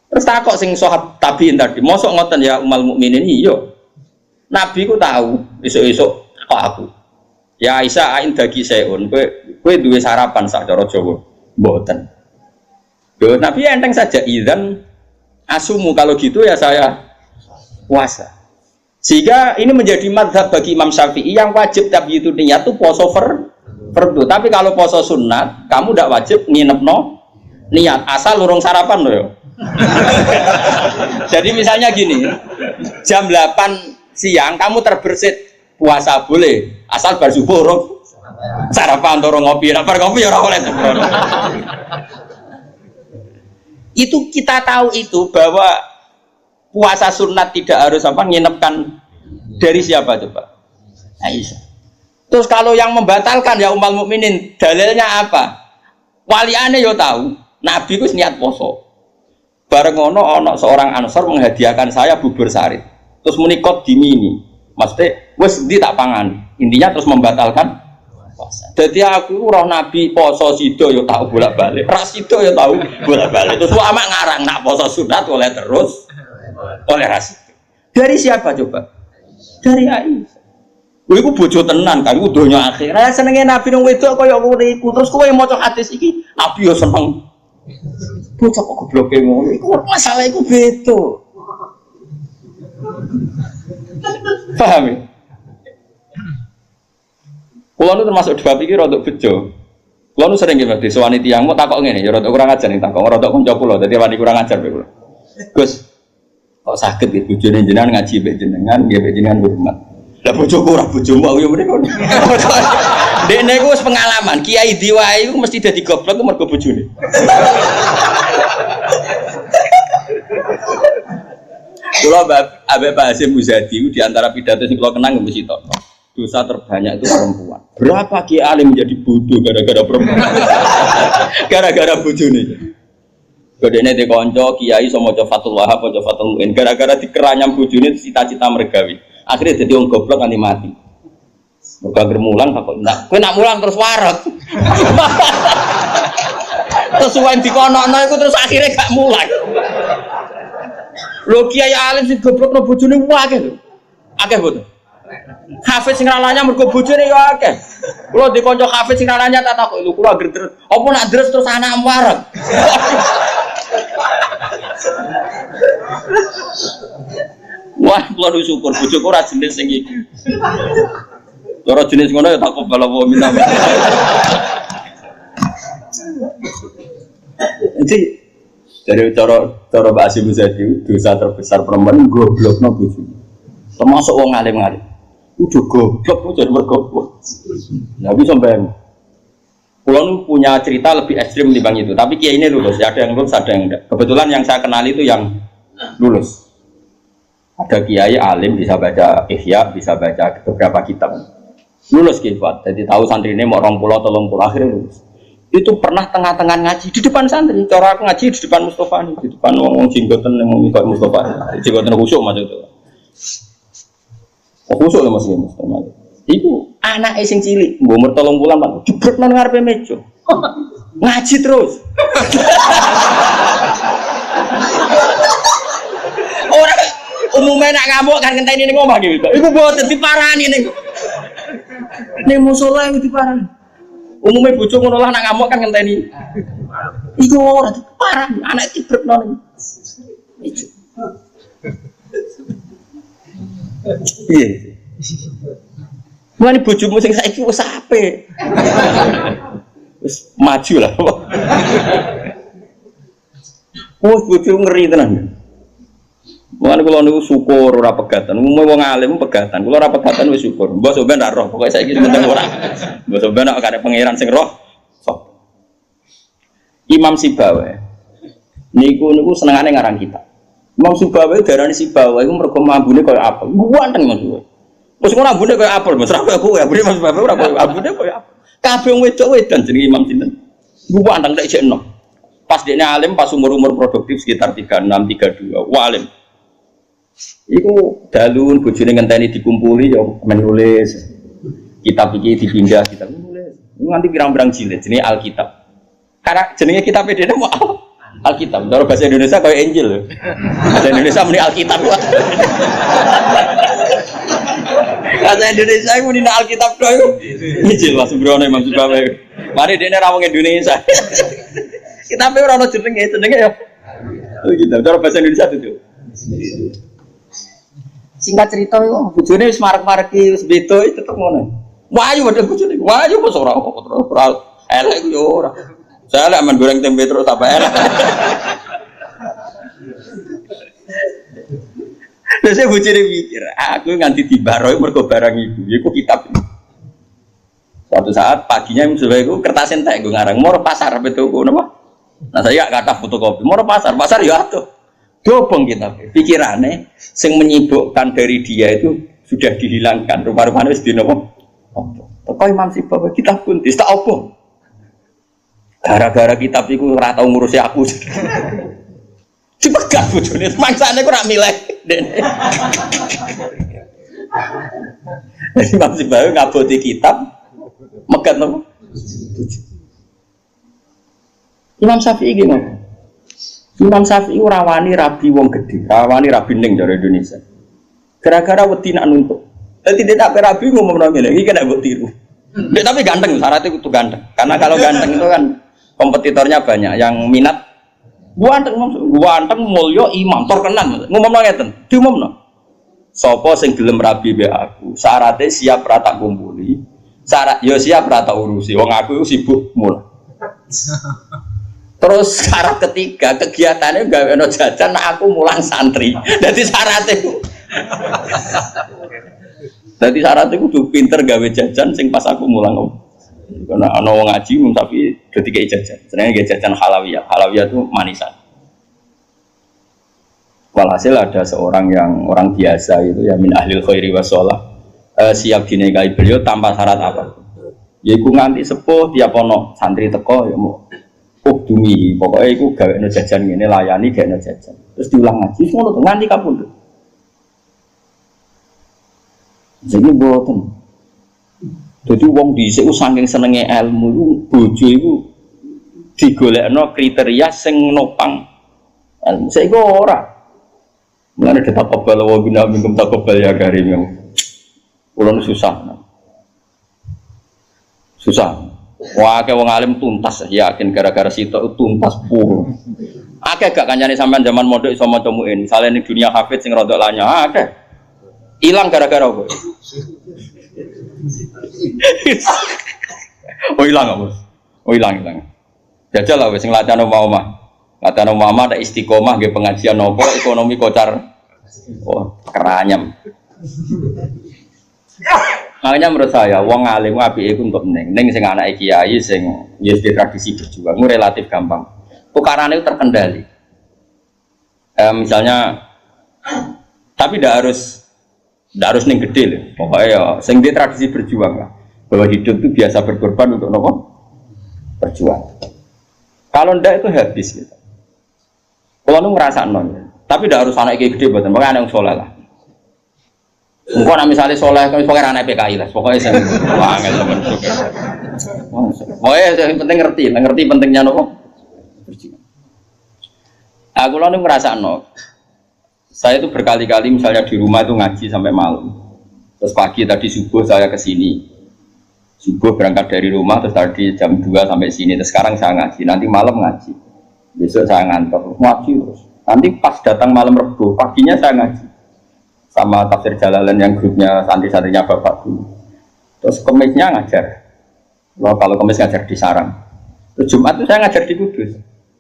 Terus takok sing sahabat tabiin tadi, mosok ngoten ya Ummul Mukminin iya. Nabi ku tahu, esuk-esuk kok aku. Ya Aisyah ain dagi seun, kowe duwe sarapan sak cara Jawa. Mboten. Yo Nabi enteng saja idzan asumu kalau gitu ya saya puasa. Sehingga ini menjadi mazhab bagi Imam Syafi'i yang wajib tabyitun niat itu puasa fardu. Tapi kalau puasa sunat, kamu tidak wajib nginepno niat asal lurung sarapan loh ya. Jadi misalnya gini, jam 8 siang kamu terbersit puasa boleh asal bar subuh urung sarapan atau ngopi, bar ngopi ya ora oleh. Itu kita tahu itu bahwa puasa sunat tidak harus apa nginepkan dari siapa coba? Aisyah. Terus kalau yang membatalkan ya Ummul Mukminin dalilnya apa? Waliane yo tahu. Nabi ku niat poso. Bareng ono seorang Ansor menghadiahkan saya bubur sarit. Terus menikot dimini. Maksudnya wis ndi tak pangan. Intinya terus membatalkan puasa. Jadi aku roh Nabi poso sido yo tahu bolak-balik, ras sido yo tahu bolak-balik. Terus ulama ngarang nak poso sunat oleh terus oleh ras. Dari siapa coba? Dari Aisyah. Kowe iku bojo tenan kan iku donya akhir. Lah senenge Nabi nang wedok kaya ngono iku. Terus kowe maca hadis iki Nabi yo seneng. Bocah kok gobloke ngono. Iku masalah iku beda. Paham ya? Kulo nu termasuk dua pikir rodok bejo. Kulo nu sering nggih disowani tiyang mau takok ngene ya rodok kurang ajar nih takok rodok kanca kula dadi wani kurang ajar kula. Gus kok saged iki bojone jenengan ngaji mbek jenengan nggih mbek jenengan hormat. Lah bojoku ora bojomu aku yo mriko. Dekne ku wis pengalaman, kiai diwae iku mesti dadi goblok mergo bojone. Kula Abe Pak Hasyim Muzadi di antara pidato sing kula kenang mesti tok. Dosa terbanyak itu perempuan. Berapa kiai alim menjadi bodoh gara-gara perempuan? Gara-gara bojone. Godene de kanca kiai iso maca Fathul Wahhab, maca Fathul Muin. Gara-gara dikeranyam bojone cita-cita mergawe. Akhirnya jadi wong goblok nganti mati. Mergo anggere mulang kok nak kowe nak mulang terus waret. Terus suwen dikonokno iku terus akhirnya gak mulang. Lho kiai alim sing goblokno bojone akeh lho. Akeh boten. Hafiz sing ralanya mergo bojone yo akeh. Kula di kanca hafiz sing ralanya tak takok lho kula anggere terus. Apa nak deres terus anak waret. Wah, kula syukur bojoku ora jenis sing iki. Ora jenis ngono ya tak kobal apa minta. Jadi dari cara Mbak Hasyim Muzadi dosa terbesar perempuan goblokno bojone. Termasuk wong alim-alim. Udah goblok jadi mergoblok. Nabi sampai Pulau nu punya cerita lebih ekstrim dibanding itu. Tapi kiai ini lulus, ada yang lulus, ada yang enggak. Kebetulan yang saya kenal itu yang lulus. Ada kiai alim bisa baca Ihya, bisa baca beberapa kitab. Lulus kifat. Jadi tahu santri ini mau 20 atau 30 akhirnya lulus. Itu pernah tengah-tengah ngaji di depan santri. Cara aku ngaji di depan Mustafa nih, di depan ngomong jinggoten yang mau ikut Mustafa. Jinggoten khusyuk maksudnya. Oh khusyuk lah masih Mustafa. Iku anak sing cilik, umur 30 Pak, jebrek nang ngarepe meja. Ngaji terus. Ora umumnya nak ngamuk kan ngenteni ning omah gitu. Iku mboten diparani ning. Ning musala iku diparani. Umumnya bojo ngono lah nak ngamuk kan ngenteni. Iku ora diparani, anak jebrek nang meja. Iya. Mulane bojomu sing saiki wis apik. Wis maju lah. Wes bojomu ngeri tenan. Mulane kula niku syukur ora pegatan. Umume wong alim pegatan. Kula ora pegatan wis syukur. Mbok sampean ndak roh, pokoke saiki penting ora. Mbok sampean nek kare pangeran sing roh. Sok. Imam Sibawa. Niku senengane ngarang kitab. Imam Sibawa darani Sibawa iku mergo mambune koyo apel. Buanteng Mas. Wes ngono ambune koyo apel, Mas. Ora koyo ambune Mas Bapak ora koyo ambune koyo apel. Kabeh wong wedok-wedan jenenge Imam sinten. Gua andang tak jekno. Pas dekne alim pas umur-umur produktif sekitar 36, 32. Wah alim. Iku dalun bojone ngenteni dikumpuli ya menulis. Kitab iki dipindah kitab nulis. Nganti pirang-pirang jilid jenenge Alkitab. Karena jenenge kitab dene mau Alkitab. Cara bahasa Indonesia koyo Injil lho. Bahasa Indonesia muni Alkitab. Bahasa Indonesia iku muni Alkitab tok iku. Injil Mas Brono Imam Sibawa. Mari dekne ra wong Indonesia. Kitabe ora ono jenenge ya. Oh gitu. Cara bahasa Indonesia itu. Singkat cerita iku bojone wis marek-mareki wis beda tetep ngono. Wayu padha bojone. Wayu kok ora terus elek yo ora. Saya lek men goreng tempe terus apa elek. Terus saya bojone mikir, aku nganti dibaro mergo barang iku kitab. Suatu saat paginya sudah iku kertas entek nggo ngarang moro pasar apa tuku napa? Nah saya kata fotokopi moro pasar ya atuh. Dobong kitab. Pikirane sing menyibukkan dari dia itu sudah dihilangkan. Rupa-rupane wis dinapa? Apa? Teko Imam Sibawa kitab pun tak opo. Gara-gara kitab iku ora tau ngurusi aku. Dipegat bojone, mangsane kok ora milih dene. Imam Sibawa ngaboti kitab Megat nopo? Imam Syafi'i gimana? Imam Syafi'i rawani rabi wong gede, rawani rabi ning dari Indonesia. Gara-gara wedi nak nuntut. Dadi tidak rabi ngomong ngene, iki kena mbok tiru. Tapi ganteng, syaratnya itu ganteng. Karena kalau ganteng itu kan kompetitornya banyak yang minat. Ganteng mulya imam terkenal. Ngomong ngeten, diumumno. Sapa sing gelem rabi be aku, syaratnya siap ra tak kumpuli. Syarat yo siap ra tak urusi. Wong aku sibuk mul. Terus syarat ketiga kegiatannya gawe ono jajan, aku mulang santri. Jadi syaratnya, jadi syaratnya kudu pinter gawe jajan, sing pas aku mulang. Karena ono wong ngaji, tapi jadi kayak jajan. Sebenarnya kayak jajan halawiyah. Halawiyah itu manisan. Walhasil ada seorang yang orang biasa itu ya min ahlil khairi wasolah siap dinikahi beliau tanpa syarat apa. Yaiku nganti sepuh tiap ono santri teko ya mau. Dumi, pokoknya itu gawe jajan ini layani gawe jajan. Terus diulang ngaji, semua tuh nganti kapundhut. Jadi boten. Jadi wong dhisik saking senenge ilmu iku bojo iku digolekno kriteria sing nopang ilmu. Saiki ora. Mulane ditakobal wa bina minkum takobal ya karim. Ulun susah. Susah. Wah, kayak wong alim tuntas, yakin gara-gara sitok tuntas pur. Akeh gak kancane sampean zaman mondok iso maca muin. Misale ning dunia hafid sing rodok lanya, akeh. Ilang gara-gara apa? Oh ilang apa, Bos? Oh ilang. Jajal lah wis sing latihan omah-omah. Latihan omah ada istiqomah nggih pengajian nopo ekonomi kocar. Oh, keranyam. Makanya menurut saya, wong alim apike iku untuk ning sing anake kiai sing wis tradisi berjuang, relatif gampang. Tukarannya terkendali. Misalnya, tapi tidak harus ning gede loh. Pokoknya ya, sing dia tradisi berjuang lah. Bahwa hidup itu biasa berkorban untuk nopo berjuang. Kalau ndak itu habis gitu. Kalau nu ngerasa non, tapi tidak harus anak kiai gede, bukan. Pokoknya anak yang soleh lah. Mungkin misalnya soleh, pokoknya anak PKI lah, pokoknya saya angel teman suka. Pokoknya yang penting ngerti pentingnya nopo. Aku lalu ngerasa no, saya itu berkali-kali misalnya di rumah itu ngaji sampai malam. Terus pagi tadi subuh saya ke sini, subuh berangkat dari rumah terus tadi jam 2 sampai sini. Terus sekarang saya ngaji, nanti malam ngaji, besok saya ngantor ngaji terus. Nanti pas datang malam Rebo, paginya saya ngaji. Sama tafsir Jalalain yang grupnya santri-santrinya bapak dulu. Terus Kemisnya ngajar. Kalau Kemis ngajar di Sarang. Terus Jumat itu saya ngajar di Kudus.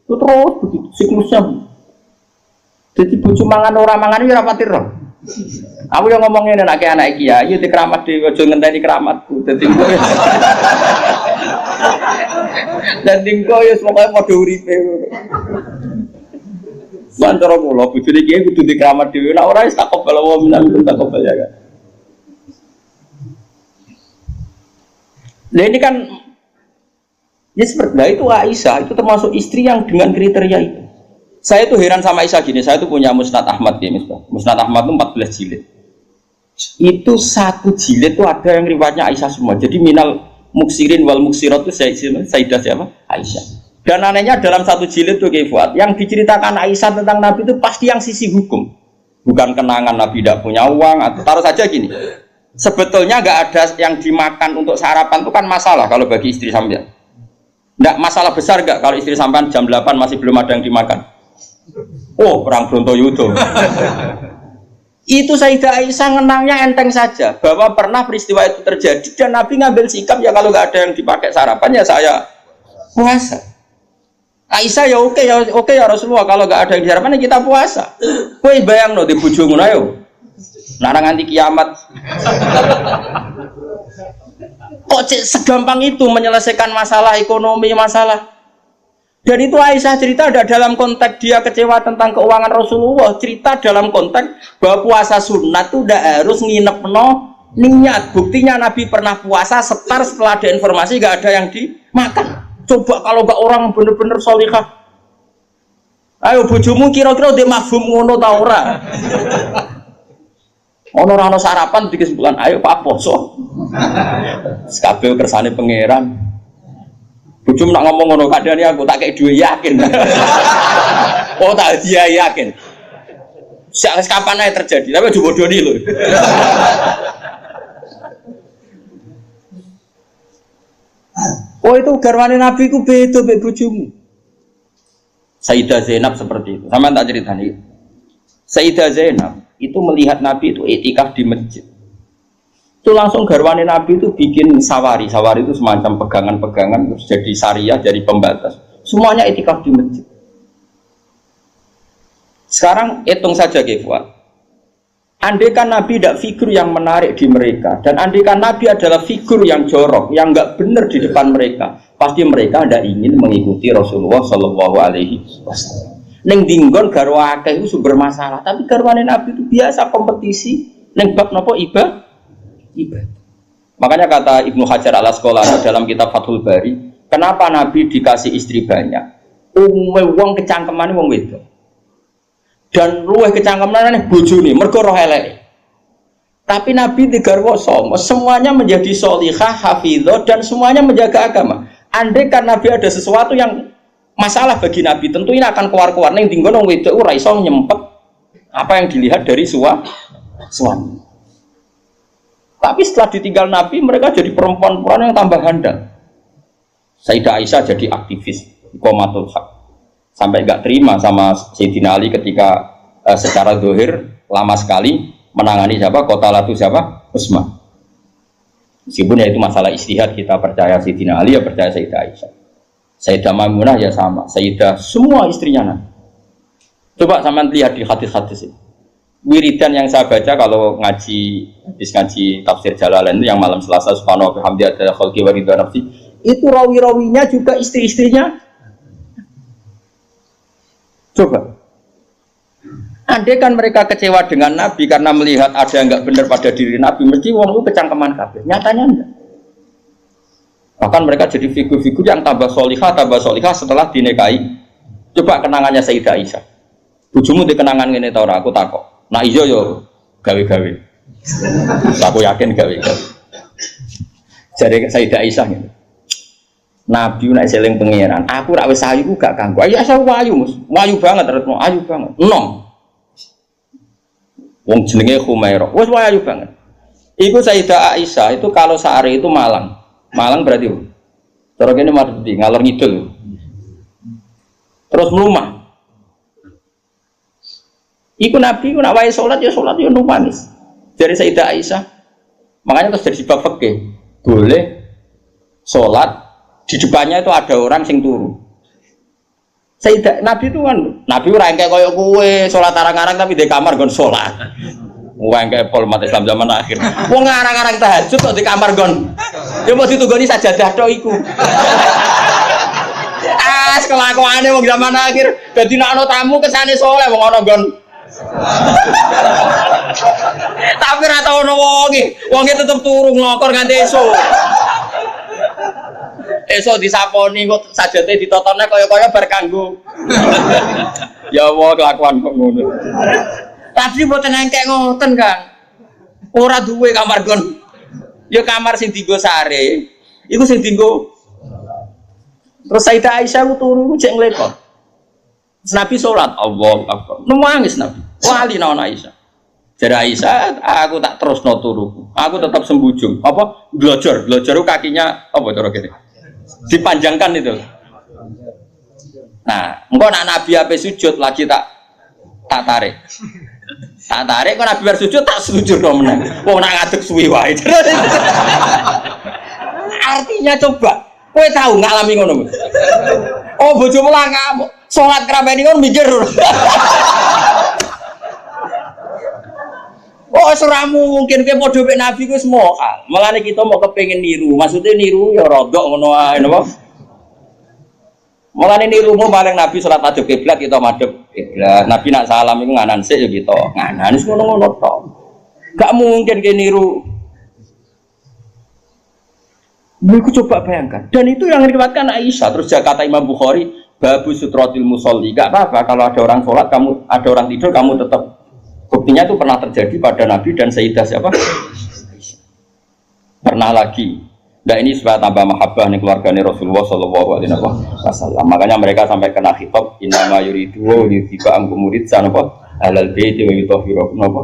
Itu terus begitu siklusnya. Jadi bojo mangan ora mangan iki ora pati roh. Aku yang ngomongin anak kiai di keramat di ojo ngenteni keramatku. Dadi dan dingko ya pokoke padha uripe. Bantara kula bojone kiai kudu di keramat dhewe. Nek ora wis takobal wa minal takobal ya kan. Nah ini kan ya seperti itu Aisyah itu termasuk istri yang dengan kriteria itu. Saya itu heran sama Aisyah gini, saya itu punya Musnad Ahmad ya Musnad Ahmad itu 14 jilid. Itu satu jilid itu ada yang riwayatnya Aisyah semua. Jadi minal muksirin wal muksirat itu Sayyidah siapa? Aisyah. Dan anehnya dalam satu jilid itu Fuad, yang diceritakan Aisyah tentang Nabi itu pasti yang sisi hukum, bukan kenangan Nabi tidak punya uang atau taruh saja gini. Sebetulnya nggak ada yang dimakan untuk sarapan itu kan masalah kalau bagi istri sampean. Nggak masalah besar nggak kalau istri sampean jam 8 masih belum ada yang dimakan. Oh perang Brontoyudo. Itu Sayyidah Aisyah ngenangnya enteng saja bahwa pernah peristiwa itu terjadi dan Nabi ngambil sikap ya kalau nggak ada yang dipakai sarapan ya saya puasa. Aisyah ya oke ya Rasulullah kalau nggak ada yang diharapkan kita puasa. Kowe bayangno di bojo ngono ayo. Nara nganti kiamat. Kok segampang itu menyelesaikan masalah ekonomi masalah. Dan itu Aisyah cerita ada dalam konteks dia kecewa tentang keuangan Rasulullah, cerita dalam konteks bahwa puasa sunat itu udah harus nginepno niat. Buktinya Nabi pernah puasa setar setelah ada informasi nggak ada yang dimakan. Coba kalau gak orang bener-bener solihah, ayo bojomu kira-kira dia mafhum ngono ta ora? Ono sarapan di kesimpulan, ayo Pak poso. Kabeh kersane pangeran. Bojomu nak ngomong ngono kadane aku tak kei duwe yakin. Oh tak dia yakin. Sak kapan ae terjadi, tapi aja bodoni lho. Oh itu garwane Nabi ku beda mbek bojomu. Sayyidah Zainab seperti itu. Sama tak ceritani. Sayyidah Zainab itu melihat Nabi itu iktikaf di masjid. Itu langsung garwane Nabi itu bikin sawari. Sawari itu semacam pegangan-pegangan terus jadi syariah, jadi pembatas. Semuanya iktikaf di masjid. Sekarang hitung saja Fuad. Andaikan Nabi tidak figur yang menarik di mereka, dan andaikan Nabi adalah figur yang jorok, yang enggak benar di depan mereka, pasti mereka tidak ingin mengikuti Rasulullah Shallallahu Alaihi Wasallam. Neng dinggon garwa akeh itu sumber masalah, tapi garwane Nabi itu biasa kompetisi. Neng bab nopo ibadah. Makanya kata Ibnu Hajar al Asqalani dalam kitab Fathul Bari, kenapa Nabi dikasih istri banyak? Wong kecangkemane wong wedok. Dan luwih kecangkemane bojone mergo roh eleke. Tapi Nabi digarwa sama, semuanya menjadi sholihah, hafizah dan semuanya menjaga agama. Andai kan Nabi ada sesuatu yang masalah bagi Nabi, tentu ini akan keluar-keluar ning dinggon wong wedok ora iso nyempet apa yang dilihat dari suami. Tapi setelah ditinggal Nabi, mereka jadi perempuan-perempuan yang tambah handal. Sayyidah Aisyah jadi aktivis Iqamatul Haq. Sampai enggak terima sama Sayyidina Ali ketika secara zahir lama sekali menangani siapa? Qatalatu siapa? Utsman. Meskipun ya itu masalah ijtihad, kita percaya Sayyidina Ali ya percaya Sayyidah Aisyah. Sayyidah Maimunah ya sama, Sayyidah semua istrinya Nabi. Coba sampean lihat di hadis-hadis ini. Wiridan yang saya baca kalau habis ngaji tafsir Jalalain itu yang malam Selasa subhanahu wa bihamdihi ada khalqi wa ridha nafsi, itu rawi-rawinya juga istri-istrinya. Coba. Andai kan mereka kecewa dengan Nabi karena melihat ada yang enggak benar pada diri Nabi, mesti wong itu kecangkeman kabeh. Nyatanya enggak. Bahkan mereka jadi figur-figur yang tambah solihah setelah dinikahi. Coba kenangannya Sayyidah Aisyah. Bojomu di kenangan ngene ta ora? Aku takok. Nah iya yo gawe-gawe. Aku yakin gawe-gawe. Jadi Sayyidah Aisyah gitu. Nabi nek seling pangeran, aku rak wis ayu gak kanggo. Ayo asal wayu, Mus. Wayu banget retno, ayu banget. Enom. Wong jenenge Khumairah. Wis wayu banget. Iku Sayyidah Aisyah itu kalau sehari itu Malang. Malang berarti cara kene mati ngalor ngidul. Terus mlumah. Iku Nabi ku nak wae salat ya numanis. Dari Sayyidah Aisyah. Makanya terus dari bab fikih boleh salat di depannya itu ada orang sing turu. Sayyidah Nabi itu kan Nabi ora engke koyo kowe salat arang-arang tapi di kamar nggon salat. Wong engke pol umat Islam zaman akhir. Wong arang-arang tahajud kok di kamar nggon. Ya mau ditunggoni sajadah tok iku. Kelakuane wong zaman akhir dadi nek ana tamu kesane saleh wong ana nggon. Tapi ora tau ono wonge tetep turu nglokor nganti esuk. Esok disaponi kok sajate ditotone kaya-kaya bar kanggo. Ya Allah kelakuan kok ngono. Tapi mboten engkek ngoten, Kang. Ora duwe kamar gon. Ya kamar sing dienggo sare. Iku sing dienggo. Terus Sayyidah Aisyah turu cek nglekot. Nabi salat, Allahu Akbar. Nangis Nabi. Wali naon Aisyah. Jare Aisyah, aku tak terusno turuku. Aku tetap sembujung. Apa? Glojor kakinya apa cara kene? Dipanjangkan itu. Nah, engko nak Nabi ape sujud lagi tak tarik. Tak tarik kok Nabi bar sujud tak sujud do meneh. Wong nak ngadeg suwi wae. Artinya coba, kowe tahu ngalami ngono. Oh, bojomu lah ngamuk. Salat krameni kon mikir. Oh, ora mungkin kowe padha mek Nabi ku semua. Mulane kita mau kepengin niru. Maksudnya niru ya rodok ngono ae napa? Mulane niru mu paling Nabi salat madhep kiblat kita madhep kiblat. Nabi nak salam iku nganan sik ya kita. Nganan wis ngono-ngono tok. Gak mungkin kowe niru. Mereka coba bayangkan. Dan itu yang diriwayatkan Aisyah. Terus kata Imam Bukhari, babu sutratil musolli. Gak apa-apa kalau ada orang sholat, kamu ada orang tidur, kamu tetap. Buktinya itu pernah terjadi pada Nabi dan Sayyidah siapa? pernah lagi. Nah ini supaya tambah mahabbah nih keluarganya Rasulullah Shallallahu Alaihi Wasallam. Makanya mereka sampai kena khitab innama yuridu wa yudhiba ankum ridsan apa alal baiti wa yutahhirakum apa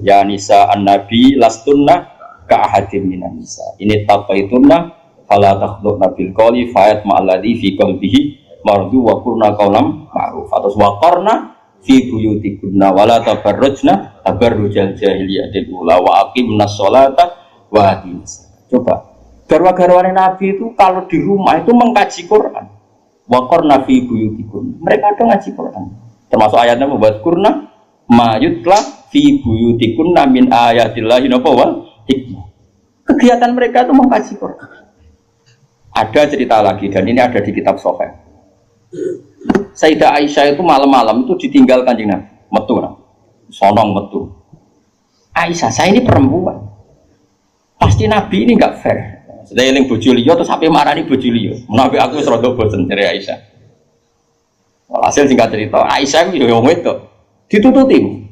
ya nisa an-nabi lastunna ka ahadin minan nisa. Ini taqaitunna fala takhdurna bil qawli fayat ma'alladhi fi qalbihi mardu wa qurna qawlam ma'ruf. Atas wa qarna fi buyutikunna wala tabarrujna tabarrujal jahiliyatil ula wa aqimnas sholata wa atinas. Coba garwa-garwane Nabi itu kalau di rumah itu mengkaji Quran. Wa qarna fi buyutikum. Mereka ada ngaji Quran. Termasuk ayatnya membuat Qur'an ma yutla fi buyutikunna min ayatillahi wal hikmah. Kegiatan mereka itu mengkaji Quran. Ada cerita lagi dan ini ada di kitab Sahih. Sayyidah Aisyah itu malam-malam itu ditinggal Kanjeng Nabi, metu nah. Sonong metu. Aisyah, saya ini perempuan. Pasti Nabi ini enggak fair. Saya eling bojo liya terus sampai marani bojo liya. Menawi aku wis rada bosen dari Aisyah. Walhasil singkat cerita, Aisyah itu yang wedok ditututi.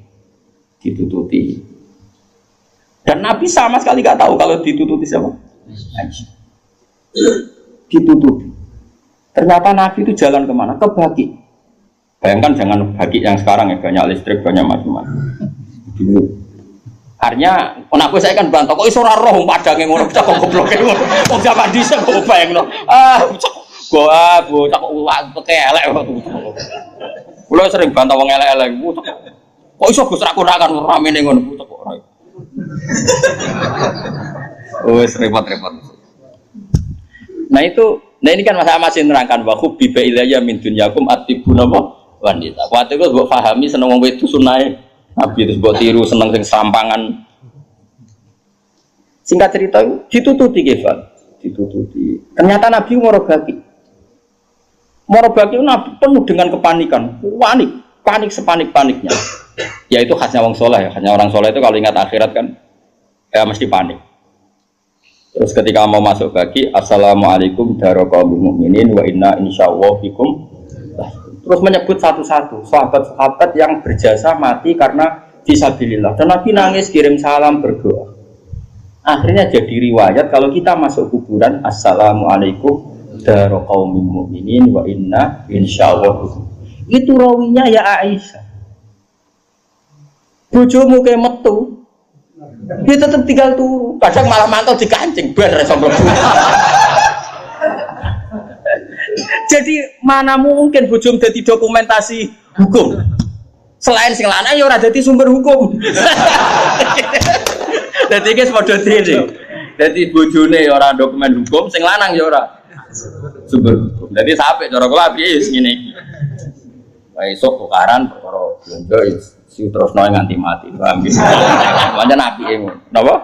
Dan Nabi sama sekali nggak tahu kalau ditututi siapa. Aisyah. Ditututi. Ternyata Nabi itu jalan kemana? Ke Baqi. Bayangkan jangan Baqi yang sekarang ya banyak listrik, banyak macam-macam. Dulu. Artinya, anakku saya kan bantah, kok iso ora roh padange ngono, cak kok goblok ngono. Wong zaman dhisik kok bayangno. Cak uang elek kok. Kulo sering bantah wong elek-elek. Kok iso Gus ra kunakan ramene ngono kok ora. Wes repot-repot. Nah ini kan masih nerangkan wa hubbiba ilayya min dunyakum atibun apa wanita. Kuwi kok mbok pahami seneng wong wedok sunahe Nabi terus mbok tiru seneng sing sampangan. Singkat cerita ditututi Kefal, ditututi. Ternyata Nabi Morobaki Nabi penuh dengan kepanikan, panik sepanik-paniknya. Ya itu khasnya orang soleh ya, khasnya orang soleh itu kalau ingat akhirat kan ya mesti panik. Terus ketika mau masuk Baqi, assalamualaikum daraqaumul mukminin wa inna insyaallah bikum. Terus menyebut satu-satu sahabat-sahabat yang berjasa mati karena fisabilillah. Dan Nabi nangis kirim salam berdoa. Akhirnya jadi riwayat kalau kita masuk kuburan assalamualaikum daraqaumul mukminin wa inna insyaallah bikum. Itu rawinya ya Aisyah. Bojomu kayak metu. Dia tetap tinggal turu, kadang malah mantau dikancing, bener sama Jadi mana mungkin bujum jadi dokumentasi hukum? Selain sing lanang ya ora dadi sumber hukum. Dadi iki padha dene. Dadi bojone ya ora dokumen hukum, sing lanang ya ora sumber hukum. Dadi sampe cara kula piye ngene iki. Wae esuk tukaran perkara blonjo si terus noy nganti mati. Paham gitu. Pancen apike ngono. Napa?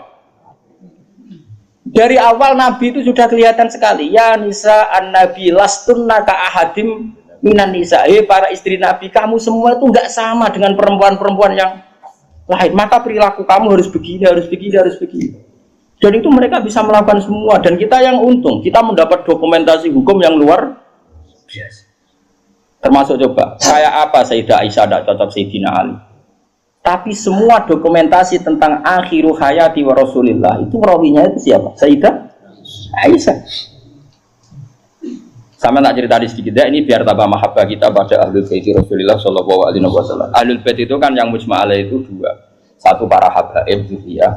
Dari awal Nabi itu sudah kelihatan sekali. Ya nisa an-nabi lastunna ka ahadim minan nisa. Para istri Nabi, kamu semua itu enggak sama dengan perempuan-perempuan yang lain. Maka perilaku kamu harus begini, harus begini, harus begini. Dan itu mereka bisa melakukan semua. Dan kita yang untung, kita mendapat dokumentasi hukum yang luar biasa. Termasuk coba, kayak apa Sayyidah Aisyah tidak cocok Sayyidina Ali. Tapi semua dokumentasi tentang akhiru hayati wa Rasulillah itu rawinya itu siapa? Sayyidah Aisyah. Sama tak cerita sedikit ya, ini biar tambah mahabbah kita pada ahlul bait Rasulullah sallallahu alaihi wasallam. Ahlul bait itu kan yang mujma' alaih itu dua. Satu para habaib dzurriyyah,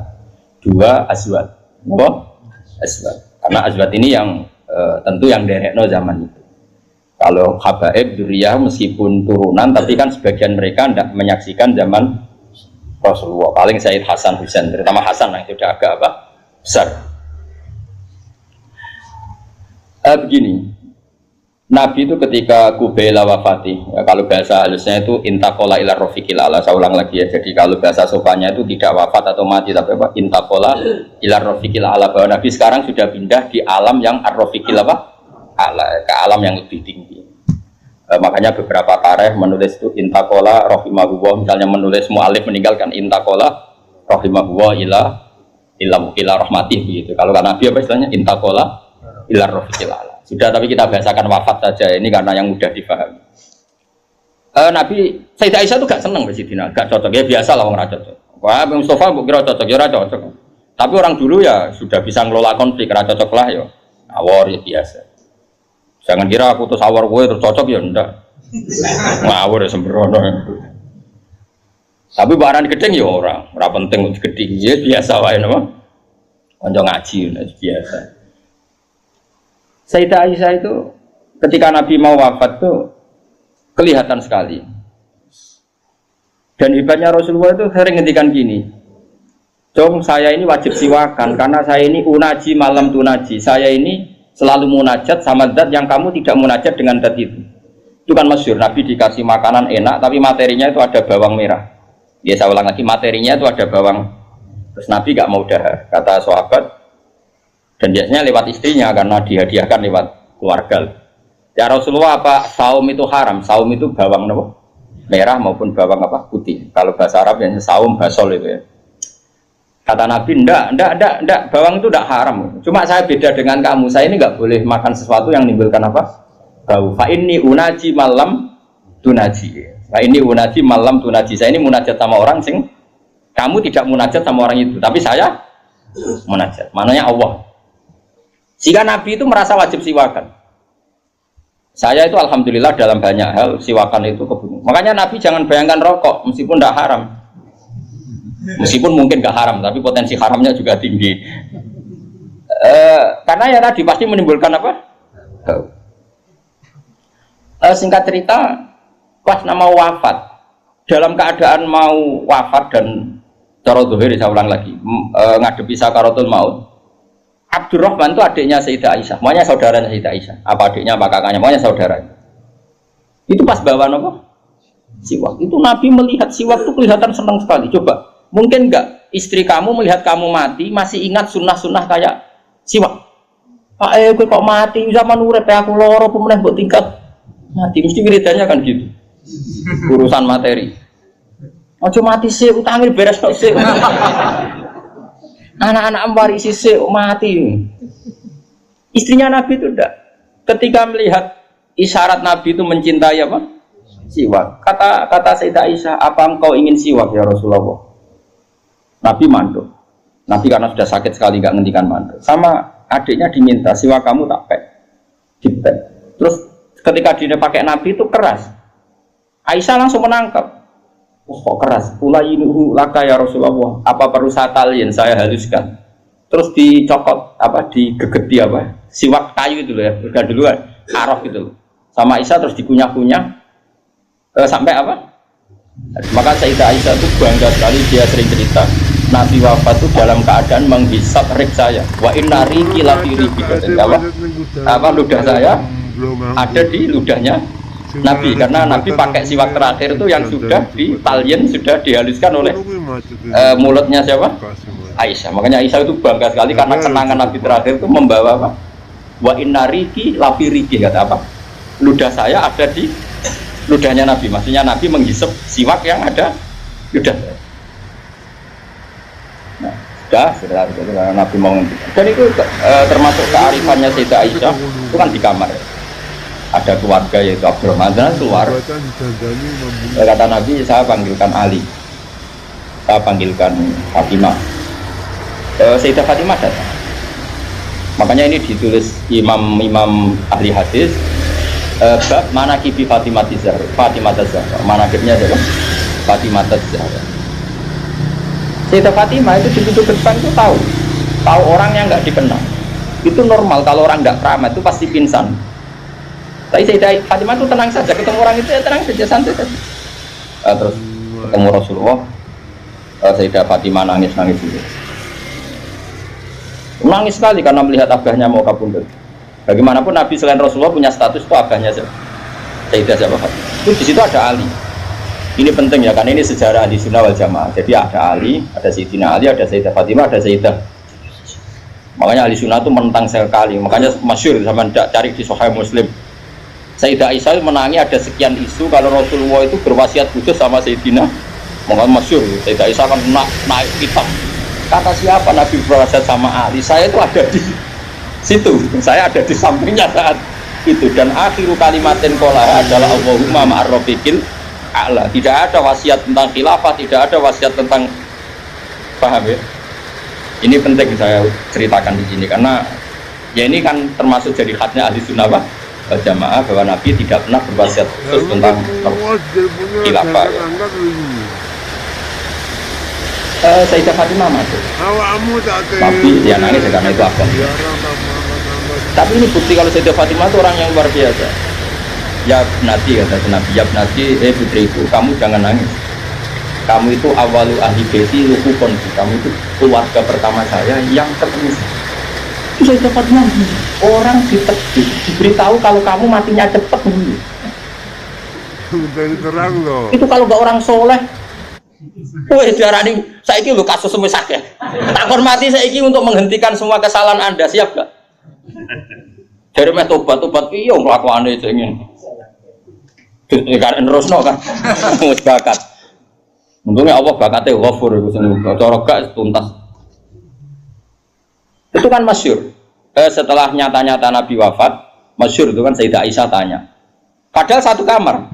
dua azwaj. Apa? Azwaj. Karena azwaj ini yang tentu yang derekno zaman itu. Kalau habaib dzurriyyah meskipun turunan tapi kan sebagian mereka tidak menyaksikan zaman Rasulullah. Paling Sayyid Hasan Husain, terutama Hasan yang sudah agak besar. Begini, Nabi itu ketika Kubaila wafati, ya, kalau bahasa halusnya itu intakola ila rofiqil ala. Saya ulang lagi ya. Jadi kalau bahasa sopannya itu tidak wafat atau mati, tapi apa? Intakola ila rofiqil ala. Bahwa Nabi sekarang sudah pindah di alam yang ar-rofiqil ala, ke alam yang lebih tinggi. Makanya beberapa tarikh menulis itu intakola rohimahullah, misalnya menulis mu'alif meninggalkan intakola rohimahullah ila rahmatih begitu. Kalau kan Nabi apa istilahnya intakola ila rofiqil ala. Sudah, tapi kita bahasakan wafat saja ini karena yang mudah dipahami. Nabi Sayyidah Aisyah itu gak seneng Sidina, gak cocok ya, biasa lah orang cocok. Wah, Mustafa kok kira cocok, ya cocok. Tapi orang dulu ya sudah bisa ngelola konflik, ra cocok lah ya. Awor ya biasa. Jangan kira aku terus awor kowe terus cocok ya ndak. Ngawur ya sembrono. Tapi barang gedeng ya ora penting untuk gedeng. Ya biasa wae napa. Kanca ngaji biasa. Sayyidah Aisyah itu ketika Nabi mau wafat tuh kelihatan sekali. Dan hebatnya Rasulullah itu sering ngendikan gini. Jom saya ini wajib siwakan karena saya ini unaji malam tunaji. Saya ini selalu munajat sama zat yang kamu tidak munajat dengan zat itu. Itu kan masyhur, Nabi dikasih makanan enak tapi materinya itu ada bawang merah. Ya saya ulang lagi, materinya itu ada bawang. Terus Nabi gak mau dahar, kata sahabat. Dan biasanya lewat istrinya karena dihadiahkan lewat keluarga. Ya Rasulullah, apa saum itu haram? Saum itu bawang merah maupun bawang putih. Kalau bahasa Arab biasanya saum basol itu ya. Kata Nabi, enggak, bawang itu enggak haram. Cuma saya beda dengan kamu, saya ini enggak boleh makan sesuatu yang menimbulkan bau. Fa inni unaji malam tunaji. Fa inni unaji malam tunaji. Saya ini munajat sama orang sing kamu tidak munajat sama orang itu, tapi saya munajat. Mananya Allah. Jika Nabi itu merasa wajib siwakan. Saya itu alhamdulillah dalam banyak hal siwakan itu kebunuh. Makanya Nabi jangan bayangkan rokok meskipun enggak haram. Meskipun mungkin gak haram, tapi potensi haramnya juga tinggi. Karena ya tadi pasti menimbulkan singkat cerita, pas nama wafat, dalam keadaan mau wafat dan cara zuhir, saya ulang lagi, ngadepi sakaratul maut. Abdurrahman itu adiknya Sayyidah Aisyah, maunya saudaranya Sayyidah Aisyah. Apa adiknya, apa kakaknya, maunya saudaranya. Itu pas bawa siwak. Itu Nabi melihat siwak itu kelihatan senang sekali. Coba. Mungkin enggak istri kamu melihat kamu mati masih ingat sunnah-sunnah kayak siwak. Pak kowe kok mati zaman urip aku loro pemeneh mbok tingkat mati mesti wiridannya kan gitu. Urusan materi. Ojo mati sih utangnya beres tok sih. Anak-anak warisi sih mati. Istrinya Nabi itu enggak. Ketika melihat isyarat Nabi itu mencintai siwak. Kata Sayyidah Aisyah, apa engkau ingin siwak ya Rasulullah? Nabi mandul. Nabi karena sudah sakit sekali gak ngendikan mandul. Sama adiknya diminta siwak kamu tak pek. Dipek. Terus ketika dia pakai Nabi itu keras. Aisyah langsung menangkap. Oh kok keras. Ulainuhu laka ya Rasulullah. Apa perlu saya talin saya haluskan. Terus dicokot digegeti siwak kayu itu loh ya. Udah duluan arok gitu loh. Sama Aisyah terus dikunyah-kunyah sampai Maka Sayyidah Aisyah itu bangga sekali, dia sering cerita Nabi wafat itu dalam keadaan menghisap rik saya. Wa inna riki lafi riki. Ludah saya ada di ludahnya Nabi, karena Nabi pakai siwak terakhir itu yang sudah ditalien, sudah dihaluskan oleh mulutnya siapa? Aisyah. Makanya Aisyah itu bangga sekali karena kenangan Nabi terakhir itu membawa wa inna riki lafi riki, kata ludah saya ada di ludahnya Nabi. Maksudnya Nabi menghisap siwak yang ada ludah saya. Sudah Nabi mau dan itu termasuk kearifannya Sayyidah Aisyah. Itu kan di kamar ya. Ada keluarga yaitu Abdurrahman keluar. Kata Nabi, saya panggilkan Ali, saya panggilkan Fatimah. Sayyidah Fatimah datang. Makanya ini ditulis imam ahli hadis bab manaqibi Fatimah Zahra. Manaqibnya adalah Fatimah Zahra. Sayyidah Fatimah itu di pintu depan itu tahu orang yang nggak dikenal. Itu normal, kalau orang nggak keramat itu pasti pingsan. Tapi Sayyidah Fatimah itu tenang saja, ketemu orang itu ya tenang saja, santai saja. Terus ketemu Rasulullah, Sayyidah Fatimah nangis dulu. Nangis sekali karena melihat abahnya mau kabundut. Bagaimanapun Nabi selain Rasulullah punya status itu abahnya Sayyidah Fatimah. Itu di situ ada Ali. Ini penting ya, karena ini sejarah ahli sunnah wal jamaah. Jadi ada Ali, ada Sayyidina Ali, ada Sayyidah Fatimah, ada Sayyidah. Makanya ahli sunnah itu menentang sekali. Makanya masyhur sama cari di Sahih Muslim. Sayyidah Aisyah menangi ada sekian isu kalau Rasulullah itu berwasiat khusus sama Sayyidina. Makanya masyhur Sayyidah Aisyah kan naik kitab. Kata siapa Nabi berwasiat sama Ali? Saya itu ada di situ. Saya ada di sampingnya saat itu. Dan akhiru kalimatin qolaha adalah Allahumma ma'ar rafiqil a'la. Tidak ada wasiat tentang khilafah, tidak ada wasiat tentang, paham ya? Ini penting saya ceritakan di sini karena ya ini kan termasuk jadi khasnya ahli sunnah wal jamaah bahwa Nabi tidak pernah berwasiat khusus tentang khilafah. Sayyidah Fatimah masuk. Tapi dia nangis karena itu abang. Tapi ini bukti kalau Sayyidah Fatimah itu orang yang luar biasa. Ya Nabi kata Nabi, ya Nabi, putriku, kamu jangan nangis. Kamu itu awalu ahli baiti lukukon. Kamu itu keluarga pertama saya yang ketemu. Itu Sayyidah Fatimah. Orang diberitahu kalau kamu matinya cepat dulu. Terang loh. Itu kalau nggak orang soleh. Wah, diarani saiki lho kasus semua sakit. Tak hormati saiki untuk menghentikan semua kesalahan Anda, siap gak? Dari meh tobat iya melakukannya itu ingin. Karena nerusno kan, mus bakat. Untungnya Allah bakatnya ghafur itu sendiri. Cara gak tuntas. Itu kan masyhur. Setelah nyata-nyata Nabi wafat, masyhur itu kan Sayyidah Aisyah tanya. Padahal satu kamar.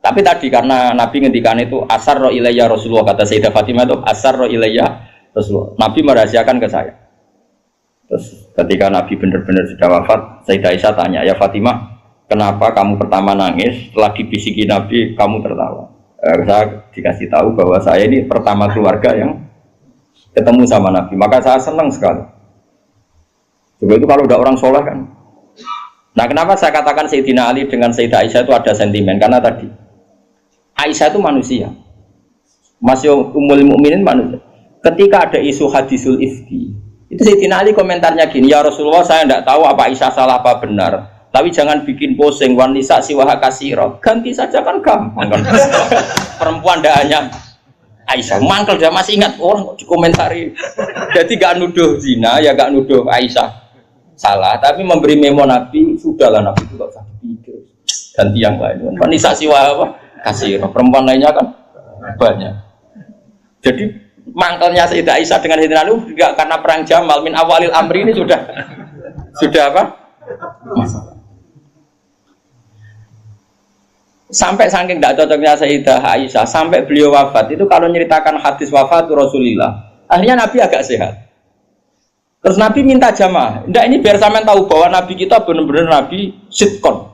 Tapi tadi karena Nabi ngendikan itu asarro ilayya Rasulullah, kata Sayyidah Fatimah itu asarro ilayya Rasulullah. Nabi merahasiakan ke saya. Terus ketika Nabi benar-benar sudah wafat, Sayyidah Aisyah tanya, ya Fatimah, kenapa kamu pertama nangis? Setelah dibisiki Nabi, kamu tertawa. Saya dikasih tahu bahwa saya ini pertama keluarga yang ketemu sama Nabi. Maka saya senang sekali. Coba itu kalau udah orang soleh kan. Nah kenapa saya katakan Sayyidina Ali dengan Sayyidah Aisyah itu ada sentimen? Karena tadi Aisyah itu manusia, masih Ummul Mukminin manusia. Ketika ada isu hadisul ifki, itu Sayyidina Ali komentarnya gini, ya Rasulullah saya tidak tahu apa Aisyah salah apa benar, tapi jangan bikin posing wanisa siwaha kasiro, ganti saja kan gampang kan. Perempuan tidak hanya Aisyah, mangkel dia masih ingat orang kok dikomentari. Jadi gak nuduh zina, ya gak nuduh Aisyah salah, tapi memberi memo Nabi, sudahlah Nabi itu gak usah dipikir, ganti yang lain. Wanisa siwaha apa? Kasih perempuan lainnya kan banyak. Jadi mangkelnya Sayyidah Aisyah dengan Sayyidina Ali juga karena perang Jamal min awalil amri ini sudah apa? Sampai saking tidak cocoknya Sayyidah Aisyah sampai beliau wafat itu kalau menceritakan hadis wafat Rasulullah, akhirnya Nabi agak sehat. Terus Nabi minta jamaah. Enggak, ini biar sampean tahu bahwa Nabi kita benar-benar Nabi sitkon.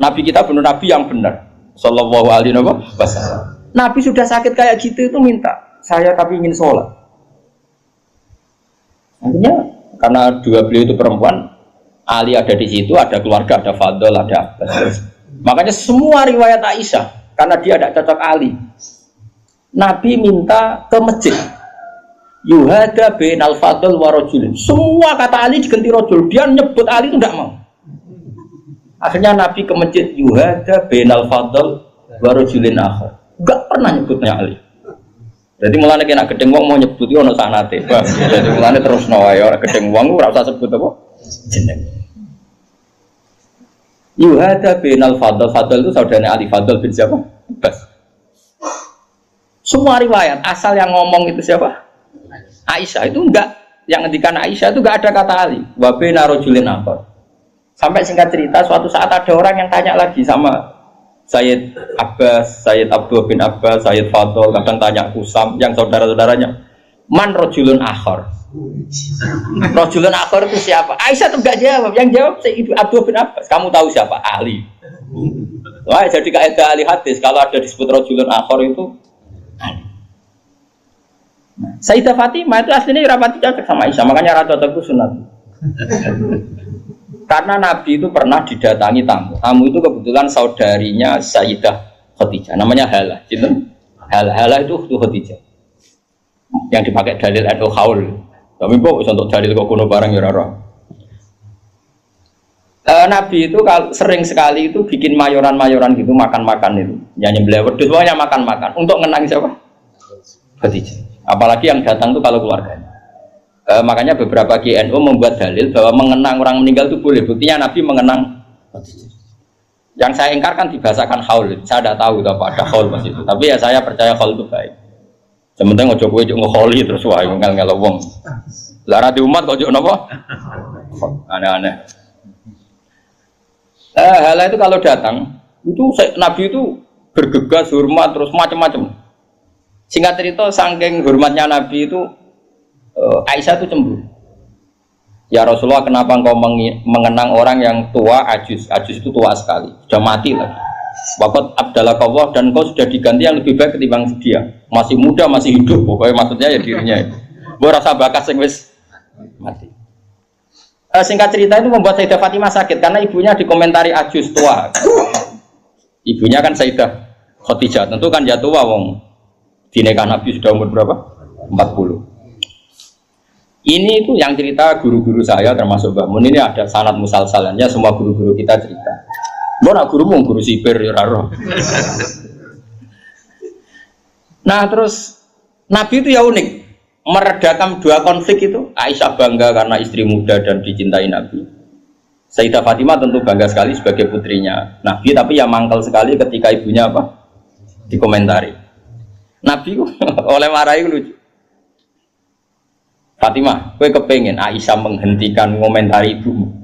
Nabi kita benar Nabi yang benar. Sallallahu alaihi wasallam. Nabi sudah sakit kayak gitu itu minta, saya tapi ingin sholat. Akhirnya karena dua beliau itu perempuan, Ali ada di situ, ada keluarga, ada Fadl, ada Abbas. Makanya semua riwayat Aisyah karena dia tidak cocok Ali. Nabi minta ke masjid. Yuhada bainal Fadl wa rajulin. Semua kata Ali diganti rajul, dia nyebut Ali itu tidak mau. Akhirnya Nabi ke masjid yuhada bainal Fadl wa rajulin akhar. Enggak pernah nyebutnya Ali. Jadi mulane kena gedeng wong mau nyebut itu ono sanate. Jadi mulane terus wae ora gedeng wong ora usah sebut apa jeneng. Yuhada bainal Fadl. Fadl itu saudaranya Ali, Fadl bin siapa? Bas. Semua riwayat asal yang ngomong itu siapa? Aisyah. Itu enggak, yang ngendikan Aisyah itu enggak ada kata Ali. Wa baina rajulin akhar. Sampai singkat cerita, suatu saat ada orang yang tanya lagi sama Sayyid Abbas, Sayyid Abdul bin Abbas, Sayyid Fadl, kadang tanya Kusam, yang saudara-saudaranya. Man rajulun akhar. Rajulun akhar itu siapa? Aisyah itu enggak jawab, yang jawab Sayyid Abdul bin Abbas. Kamu tahu siapa? Ali. Wah, jadi kaidah ahli hadis, kalau ada disebut rajulun akhar itu Ali. Nah, Sayyidah Fatimah itu aslinya rapati cocok sama Aisyah, makanya rata cocok itu sunat. Karena Nabi itu pernah didatangi tamu. Tamu itu kebetulan saudarinya Sayyidah Khadijah. Namanya Halah. Halah itu Khadijah. Yang dipakai dalil atau haul. Tapi kok untuk dalil kok kuno barang ya ora. Nabi itu sering sekali itu bikin mayoran-mayoran gitu, makan-makan itu. Nyanyi beliau wedhus pokoknya makan-makan untuk ngenang siapa? Khadijah. Apalagi yang datang itu kalau keluarganya. Makanya beberapa GNU membuat dalil bahwa mengenang orang meninggal itu boleh. Buktinya Nabi mengenang. Yang saya ingkar kan dibahasakan haul. Saya tidak tahu apa ada haul pas itu. Tapi ya saya percaya haul itu baik. Sementara ngojo kowe ngeholi terus wae ngel-ngel wong. Lara di umat kok njono apa? Aneh-aneh. Hal itu kalau datang itu Nabi itu bergegas hormat terus macam-macam. Singkat cerita saking hormatnya Nabi itu Aisyah itu cemburu. Ya Rasulullah, kenapa engkau mengenang orang yang tua, ajus itu tua sekali, sudah mati lagi. Waqat abdalakallah, dan kau sudah diganti yang lebih baik ketimbang dia. Masih muda, masih hidup, pokoknya maksudnya ya dirinya. Gue rasa bakat sing wis mati. Singkat cerita itu membuat Sayyidah Fatimah sakit karena ibunya dikomentari ajus tua. Ibunya kan Sayyidah Khadijah, tentu kan ya tua wong. Di nikah Nabi sudah umur berapa? 40. Ini itu yang cerita guru-guru saya termasuk Mbah Mun, ini ada sanad musalsalannya, semua guru-guru kita cerita. Mbok nak guru sipir ya ora. Nah, terus Nabi itu ya unik, meredakan dua konflik itu. Aisyah bangga karena istri muda dan dicintai Nabi. Sayyidah Fatimah tentu bangga sekali sebagai putrinya Nabi, tapi ya mangkel sekali ketika ibunya apa? Dikomentari. Nabi oleh marahi lucu. Fatimah, kowe kepengen Aisyah menghentikan komentari ibumu?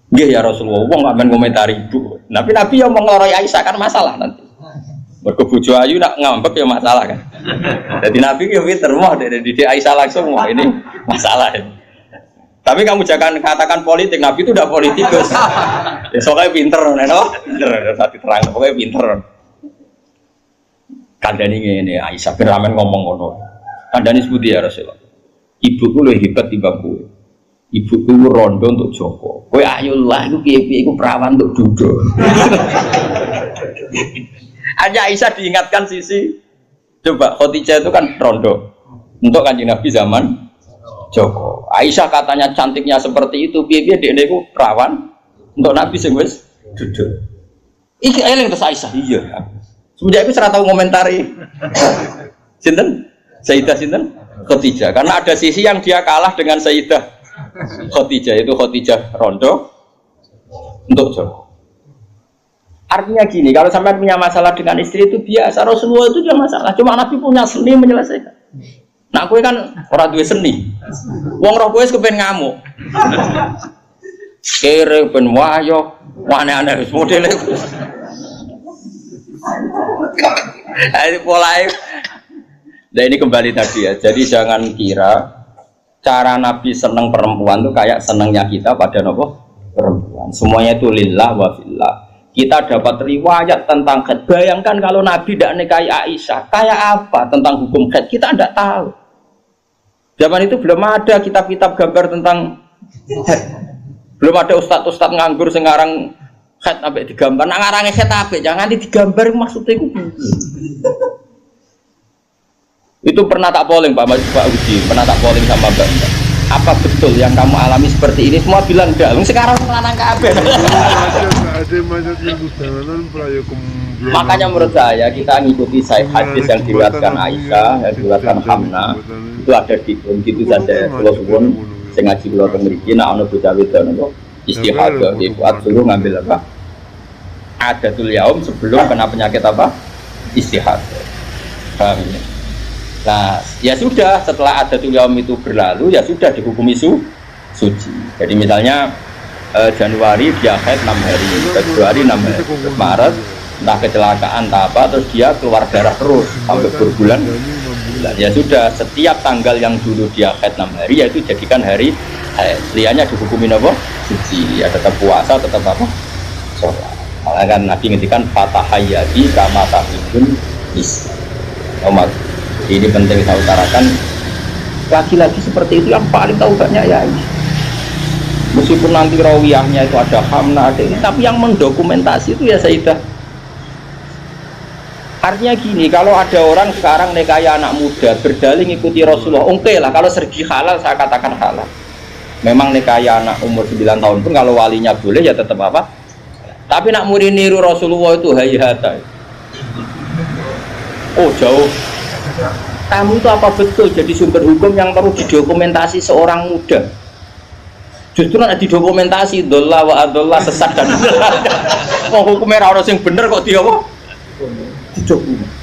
Nggih ya Rasulullah, wong gak men komentari ibu. Tapi Nabi yang mengloroi Aisyah kan masalah nanti. Mergo bojo ayu nak ngambek ya masalah kan. Jadi Nabi yo pinter moh dari Aisyah langsung wah ini masalah. Tapi kamu jangan katakan politik, Nabi itu udah politikus. Ya soalnya pinter, no? Pinter, satu terang, pokoknya pinter. Kandani ini Aisyah bin Ramen ngomong ngono. Kandani sebuti ya Rasulullah. Ibuku lebih hebat timbang kowe. Ibuku rondo untuk Joko. Kowe ayolah iku piye-piye iku perawan untuk Dudo. Hanya Aisyah diingatkan sisi coba Khadijah itu kan rondo untuk Kanjeng Nabi zaman Joko. Aisyah katanya cantiknya seperti itu, piye-piye dekne iku perawan untuk Nabi sing wis Dudo. Iki eling terus Aisyah, iya. Semenjak itu ora tau ngomentari. Sinten? Sayyidah sinten? Khadijah, karena ada sisi yang dia kalah dengan Sayyidah Khadijah, itu Khadijah rondo untuk Joko. Artinya gini, kalau sampai punya masalah dengan istri itu biasa, Rasulullah itu juga masalah, cuma Nabi punya seni menyelesaikan. Nah, kowe kan ora duwe seni. Wong roh kowe kepen ngamuk. Kere ben wayo, aneh-aneh wis modele. Ayo mulai. Nah ini kembali tadi ya, jadi jangan kira cara Nabi seneng perempuan itu kayak senengnya kita pada nopo perempuan. Semuanya itu lillah wa fillah. Kita dapat riwayat tentang khed. Bayangkan kalau Nabi tidak nikahi Aisyah, kayak apa tentang hukum khed? Kita tidak tahu. Zaman itu belum ada kitab-kitab gambar tentang khed. Belum ada ustadz-ustadz nganggur sekarang khed sampai digambar. Nah ngarangnya khed apa? Jangan digambar maksudnya itu. Itu pernah tak polling Pak Uji, pernah tak polling sama Mbak. Apa betul yang kamu alami seperti ini? Semua bilang enggak. Sekarang melanang kabeh. Makanya menurut saya kita ngikuti sahih hadis yang diriwayatkan Aisyah, yang diriwayatkan Hamna, itu ada di gitu saja. Kalau suwun sing ngaji kula teng mriki nek ana bocah wedok niku istihadah dibuat suruh ngambil apa? Adatul yaum sebelum kena penyakit apa? Istihadah. Paham ya? Nah, ya sudah setelah adatul yaum itu berlalu ya sudah dihukumi suci. Jadi misalnya Januari dia haid 6 hari, Februari 6 hari, Maret entah kecelakaan entah apa terus dia keluar darah terus sampai berbulan. Ya sudah setiap tanggal yang dulu dia haid 6 hari yaitu jadikan hari haid. Liannya dihukumi apa? Suci. Ya tetap puasa, tetap apa? Sholat. Malah kan Nabi ngendikan fatahayyati kama tahidun is. Umat. Ini penting saya utarakan. Laki-laki seperti itu yang paling tahu banyak ya. Meskipun nanti rawiyahnya itu ada Hamna ada ini, tapi yang mendokumentasi itu ya Sayyidah. Artinya gini, kalau ada orang sekarang nikahi anak muda berdalih ngikuti Rasulullah, oke lah kalau segi halal saya katakan halal. Memang nikahi anak umur 9 tahun pun kalau walinya boleh ya tetap apa? Tapi nak murid niru Rasulullah itu hayata. Oh jauh. Kamu itu apa betul jadi sumber hukum yang perlu didokumentasi seorang muda? Justru nak didokumentasi dolla wa adolla sesat dan mau hukumnya orang yang bener kok dia apa? Didokumentasi.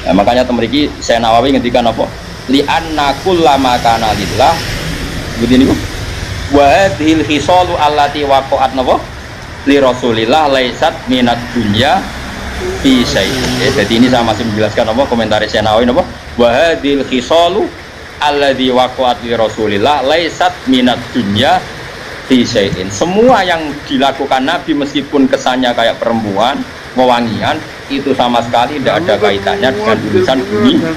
Nah, makanya temeriki saya Nawawi ngendikan apa? Li anna kullama kana lillah. Begini Bu. Wa hadhil khisalu allati waqa'at napa? Li Rasulillah laisat minad dunya fi syai'. Jadi ini saya masih menjelaskan apa komentar saya Nawawi apa? Wa hadhil khisalu alladzi waqa'at li Rasulillah laisat minad dunya fi syai'in. Semua yang dilakukan Nabi meskipun kesannya kayak perempuan, wewangian, itu sama sekali tidak ada kaitannya dengan urusan dunia.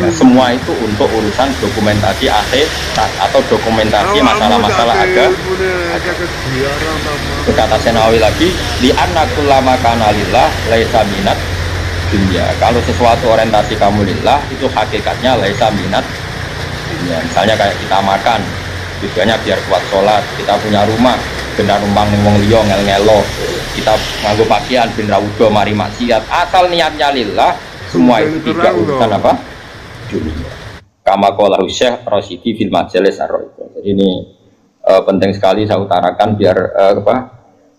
Semua itu untuk urusan dokumentasi akhirat atau dokumentasi masalah-masalah agama. Berkata Senawi lagi, li anna kullama kana lillah laisa minat dunia. Kalau sesuatu orientasi kamu lillah itu hakikatnya laisa minat dunia. Misalnya kayak kita makan, tujuannya biar kuat sholat. Kita punya rumah, benar numpang ning wong liya ngel-ngelo. Kita nganggo pakaian ben ra uga mari maksiat. Asal niatnya lillah, semua itu tidak urusan apa? Dunia. Kama qala Syekh Rasyidi fil Majalis Ar-Ra'iqah. Ini penting sekali saya utarakan biar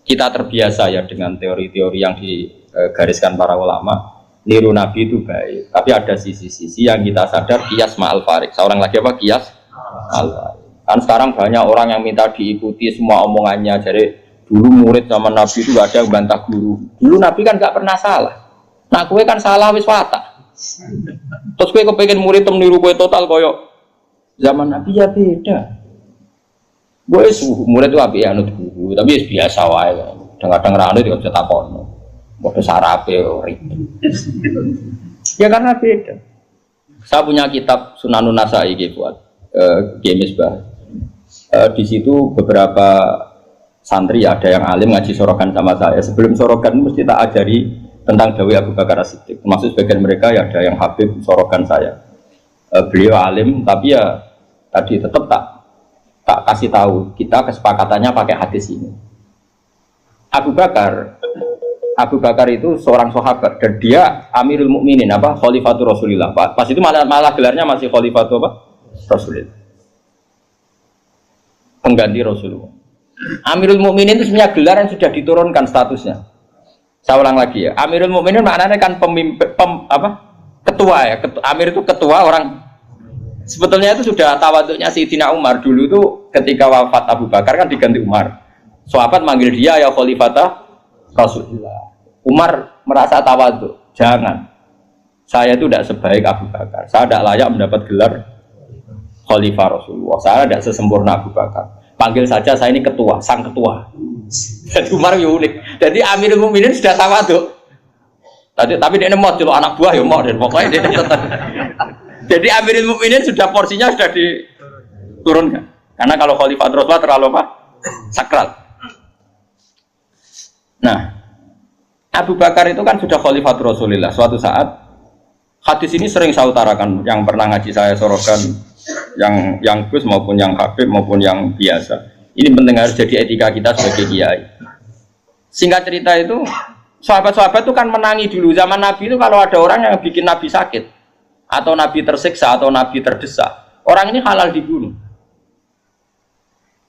kita terbiasa ya dengan teori-teori yang digariskan para ulama. Niru Nabi itu baik, tapi ada sisi-sisi yang kita sadar kias ma'al farik. Seorang lagi apa? Kias ma'al farik. Kan sekarang banyak orang yang minta diikuti semua omongannya. Jadi dulu murid sama Nabi itu gak ada yang bantah guru. Dulu Nabi kan gak pernah salah. Nah kue kan salah wis watak. Terus kue kepengen murid meniru kue total koyok zaman Nabi ya beda. Gue murid itu api anut guru, tapi biasa wae. Kadang-kadang rano juga bisa takon. Mau sarape ribet. Ya karena beda. Saya punya kitab Sunanun Nasa'i buat Misbah. Di situ beberapa santri ada yang alim ngaji sorokan sama saya. Sebelum sorokan mesti tak ajari tentang Dawi Abu Bakar As-Siddiq. Termasuk sebagian mereka ya ada yang habib sorokan saya. Beliau alim tapi ya tadi tetap tak kasih tahu kita kesepakatannya pakai hadis ini. Abu Bakar itu seorang sahabat dan dia Amirul Mukminin Khalifatul Rasulillah. Pas itu malah gelarnya masih Khalifatul Rasulillah. Pengganti Rasulullah. Amirul Mukminin itu sebenarnya gelar yang sudah diturunkan statusnya. Saya ulang lagi ya. Amirul Mukminin maknanya kan ketua ya. Amir itu ketua orang. Sebetulnya itu sudah tawaduknya Sayyidina Umar dulu itu ketika wafat Abu Bakar kan diganti Umar. Sahabat manggil dia ya Khalifatah Rasulullah. Umar merasa tawaduk. Jangan. Saya itu tidak sebaik Abu Bakar. Saya tidak layak mendapat gelar Khalifah Rasulullah. Saya tidak sesempurna Abu Bakar. Panggil saja saya ini ketua, sang ketua. Jadi Umar ya unik. Jadi Amirul Mukminin sudah tawaduk. Tapi dia mau celok anak buah ya mau dan pokoknya dia tetap. Jadi Amirul Mukminin sudah porsinya sudah diturunkan. Karena kalau Khalifah Rasulullah terlalu sakral. Nah, Abu Bakar itu kan sudah Khalifah Rasulullah. Suatu saat hadis ini sering saya utarakan, yang pernah ngaji saya sorokan, yang Gus maupun yang Habib maupun yang biasa. Ini penting harus jadi etika kita sebagai kiai. Singkat cerita itu, sahabat-sahabat itu kan menangi dulu zaman Nabi itu kalau ada orang yang bikin Nabi sakit atau Nabi tersiksa atau Nabi terdesak, orang ini halal dibunuh.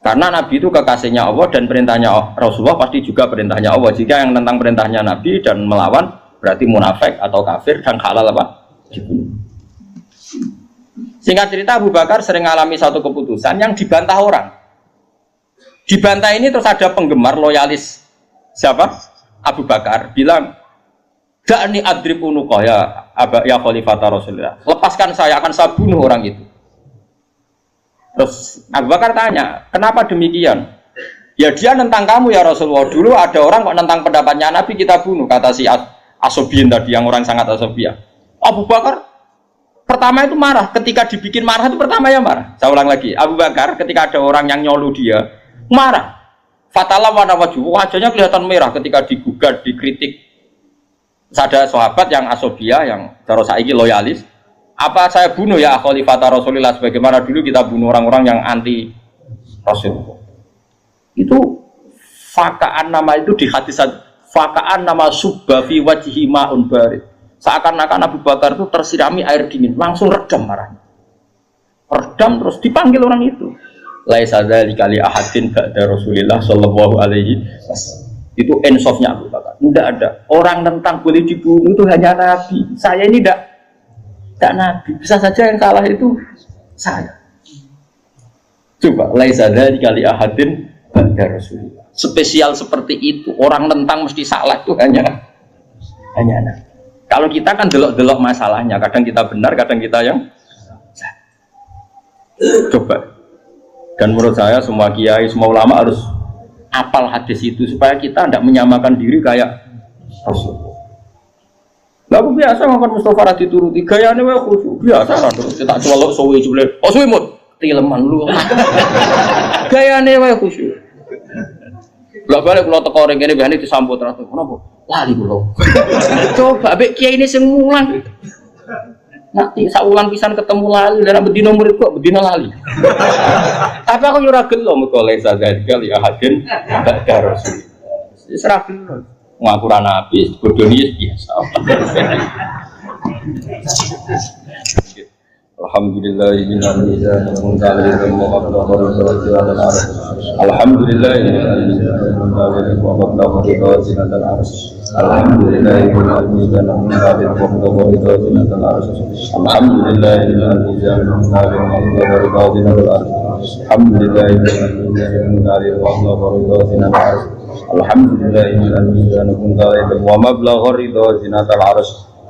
Karena Nabi itu kekasihnya Allah dan perintahnya Rasulullah pasti juga perintahnya Allah. Jika yang tentang perintahnya Nabi dan melawan berarti munafik atau kafir dan halal dibunuh. Singkat cerita Abu Bakar sering mengalami satu keputusan yang dibantah orang. Dibantah ini terus ada penggemar loyalis siapa? Abu Bakar bilang, "Da'ni adrib unuqah ya Khalifata Rasulullah. Lepaskan saya, akan saya bunuh orang itu." Terus Abu Bakar tanya, "Kenapa demikian?" "Ya dia nentang kamu ya Rasulullah. Dulu ada orang kok nentang pendapatnya Nabi kita bunuh," kata si Asobian tadi yang orang sangat asobia. Abu Bakar pertama itu marah, ketika dibikin marah itu pertama ya marah. Saya ulang lagi, Abu Bakar ketika ada orang yang nyolu dia, marah. Fatalah warna wajahnya kelihatan merah ketika digugat, dikritik. Ada sahabat yang asobia, yang cara saiki loyalis. Apa saya bunuh ya Khalifata Rasulullah sebagaimana dulu kita bunuh orang-orang yang anti Rasulullah. Itu fakaan nama itu di hadis fakaan nama subba fi wajhi ma'un barid. Seakan-akan Abu Bakar itu tersirami air dingin, langsung redam marahnya. Redam terus dipanggil orang itu. Laisa dzalika li ahadin ba'da Rasulillah sallallahu alaihi wasallam. Itu ensofnya Abu Bakar. Tidak ada orang tentang boleh dibunuh itu hanya Nabi. Saya ini tidak Nabi. Bisa saja yang salah itu saya. Coba laisa dzalika li ahadin ba'da Rasulillah. Spesial seperti itu, orang tentang mesti salah itu hanya Nabi. Kalau kita kan delok-delok masalahnya, kadang kita benar, kadang kita yang Coba. Dan menurut saya semua kiai, semua ulama harus apal hadis itu supaya kita tidak menyamakan diri kayak Rasulullah. Lalu biasa makan Mustafa Radhi turuti gayanya wae khusyuk biasa lah terus tak celok suwi jebule. Oh suwi mut tileman lu. Gayane wae khusyuk. Lah balik kula teko ring kene bahane disambut terus. Kenapa? Lali kula. Coba mbek kiai ini sing mulang. Nanti saulan pisan ketemu lali dan bedino murid kok bedino lali. Tapi aku yo ora gelo mergo lesa zalika li ahadin ba'da rasul. Wis ora gelo. Ngaku ora nabi, bodoni biasa. Alhamdulillah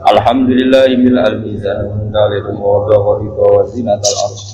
Alhamdulillahil mizan dalil wa ridha zinatal arsh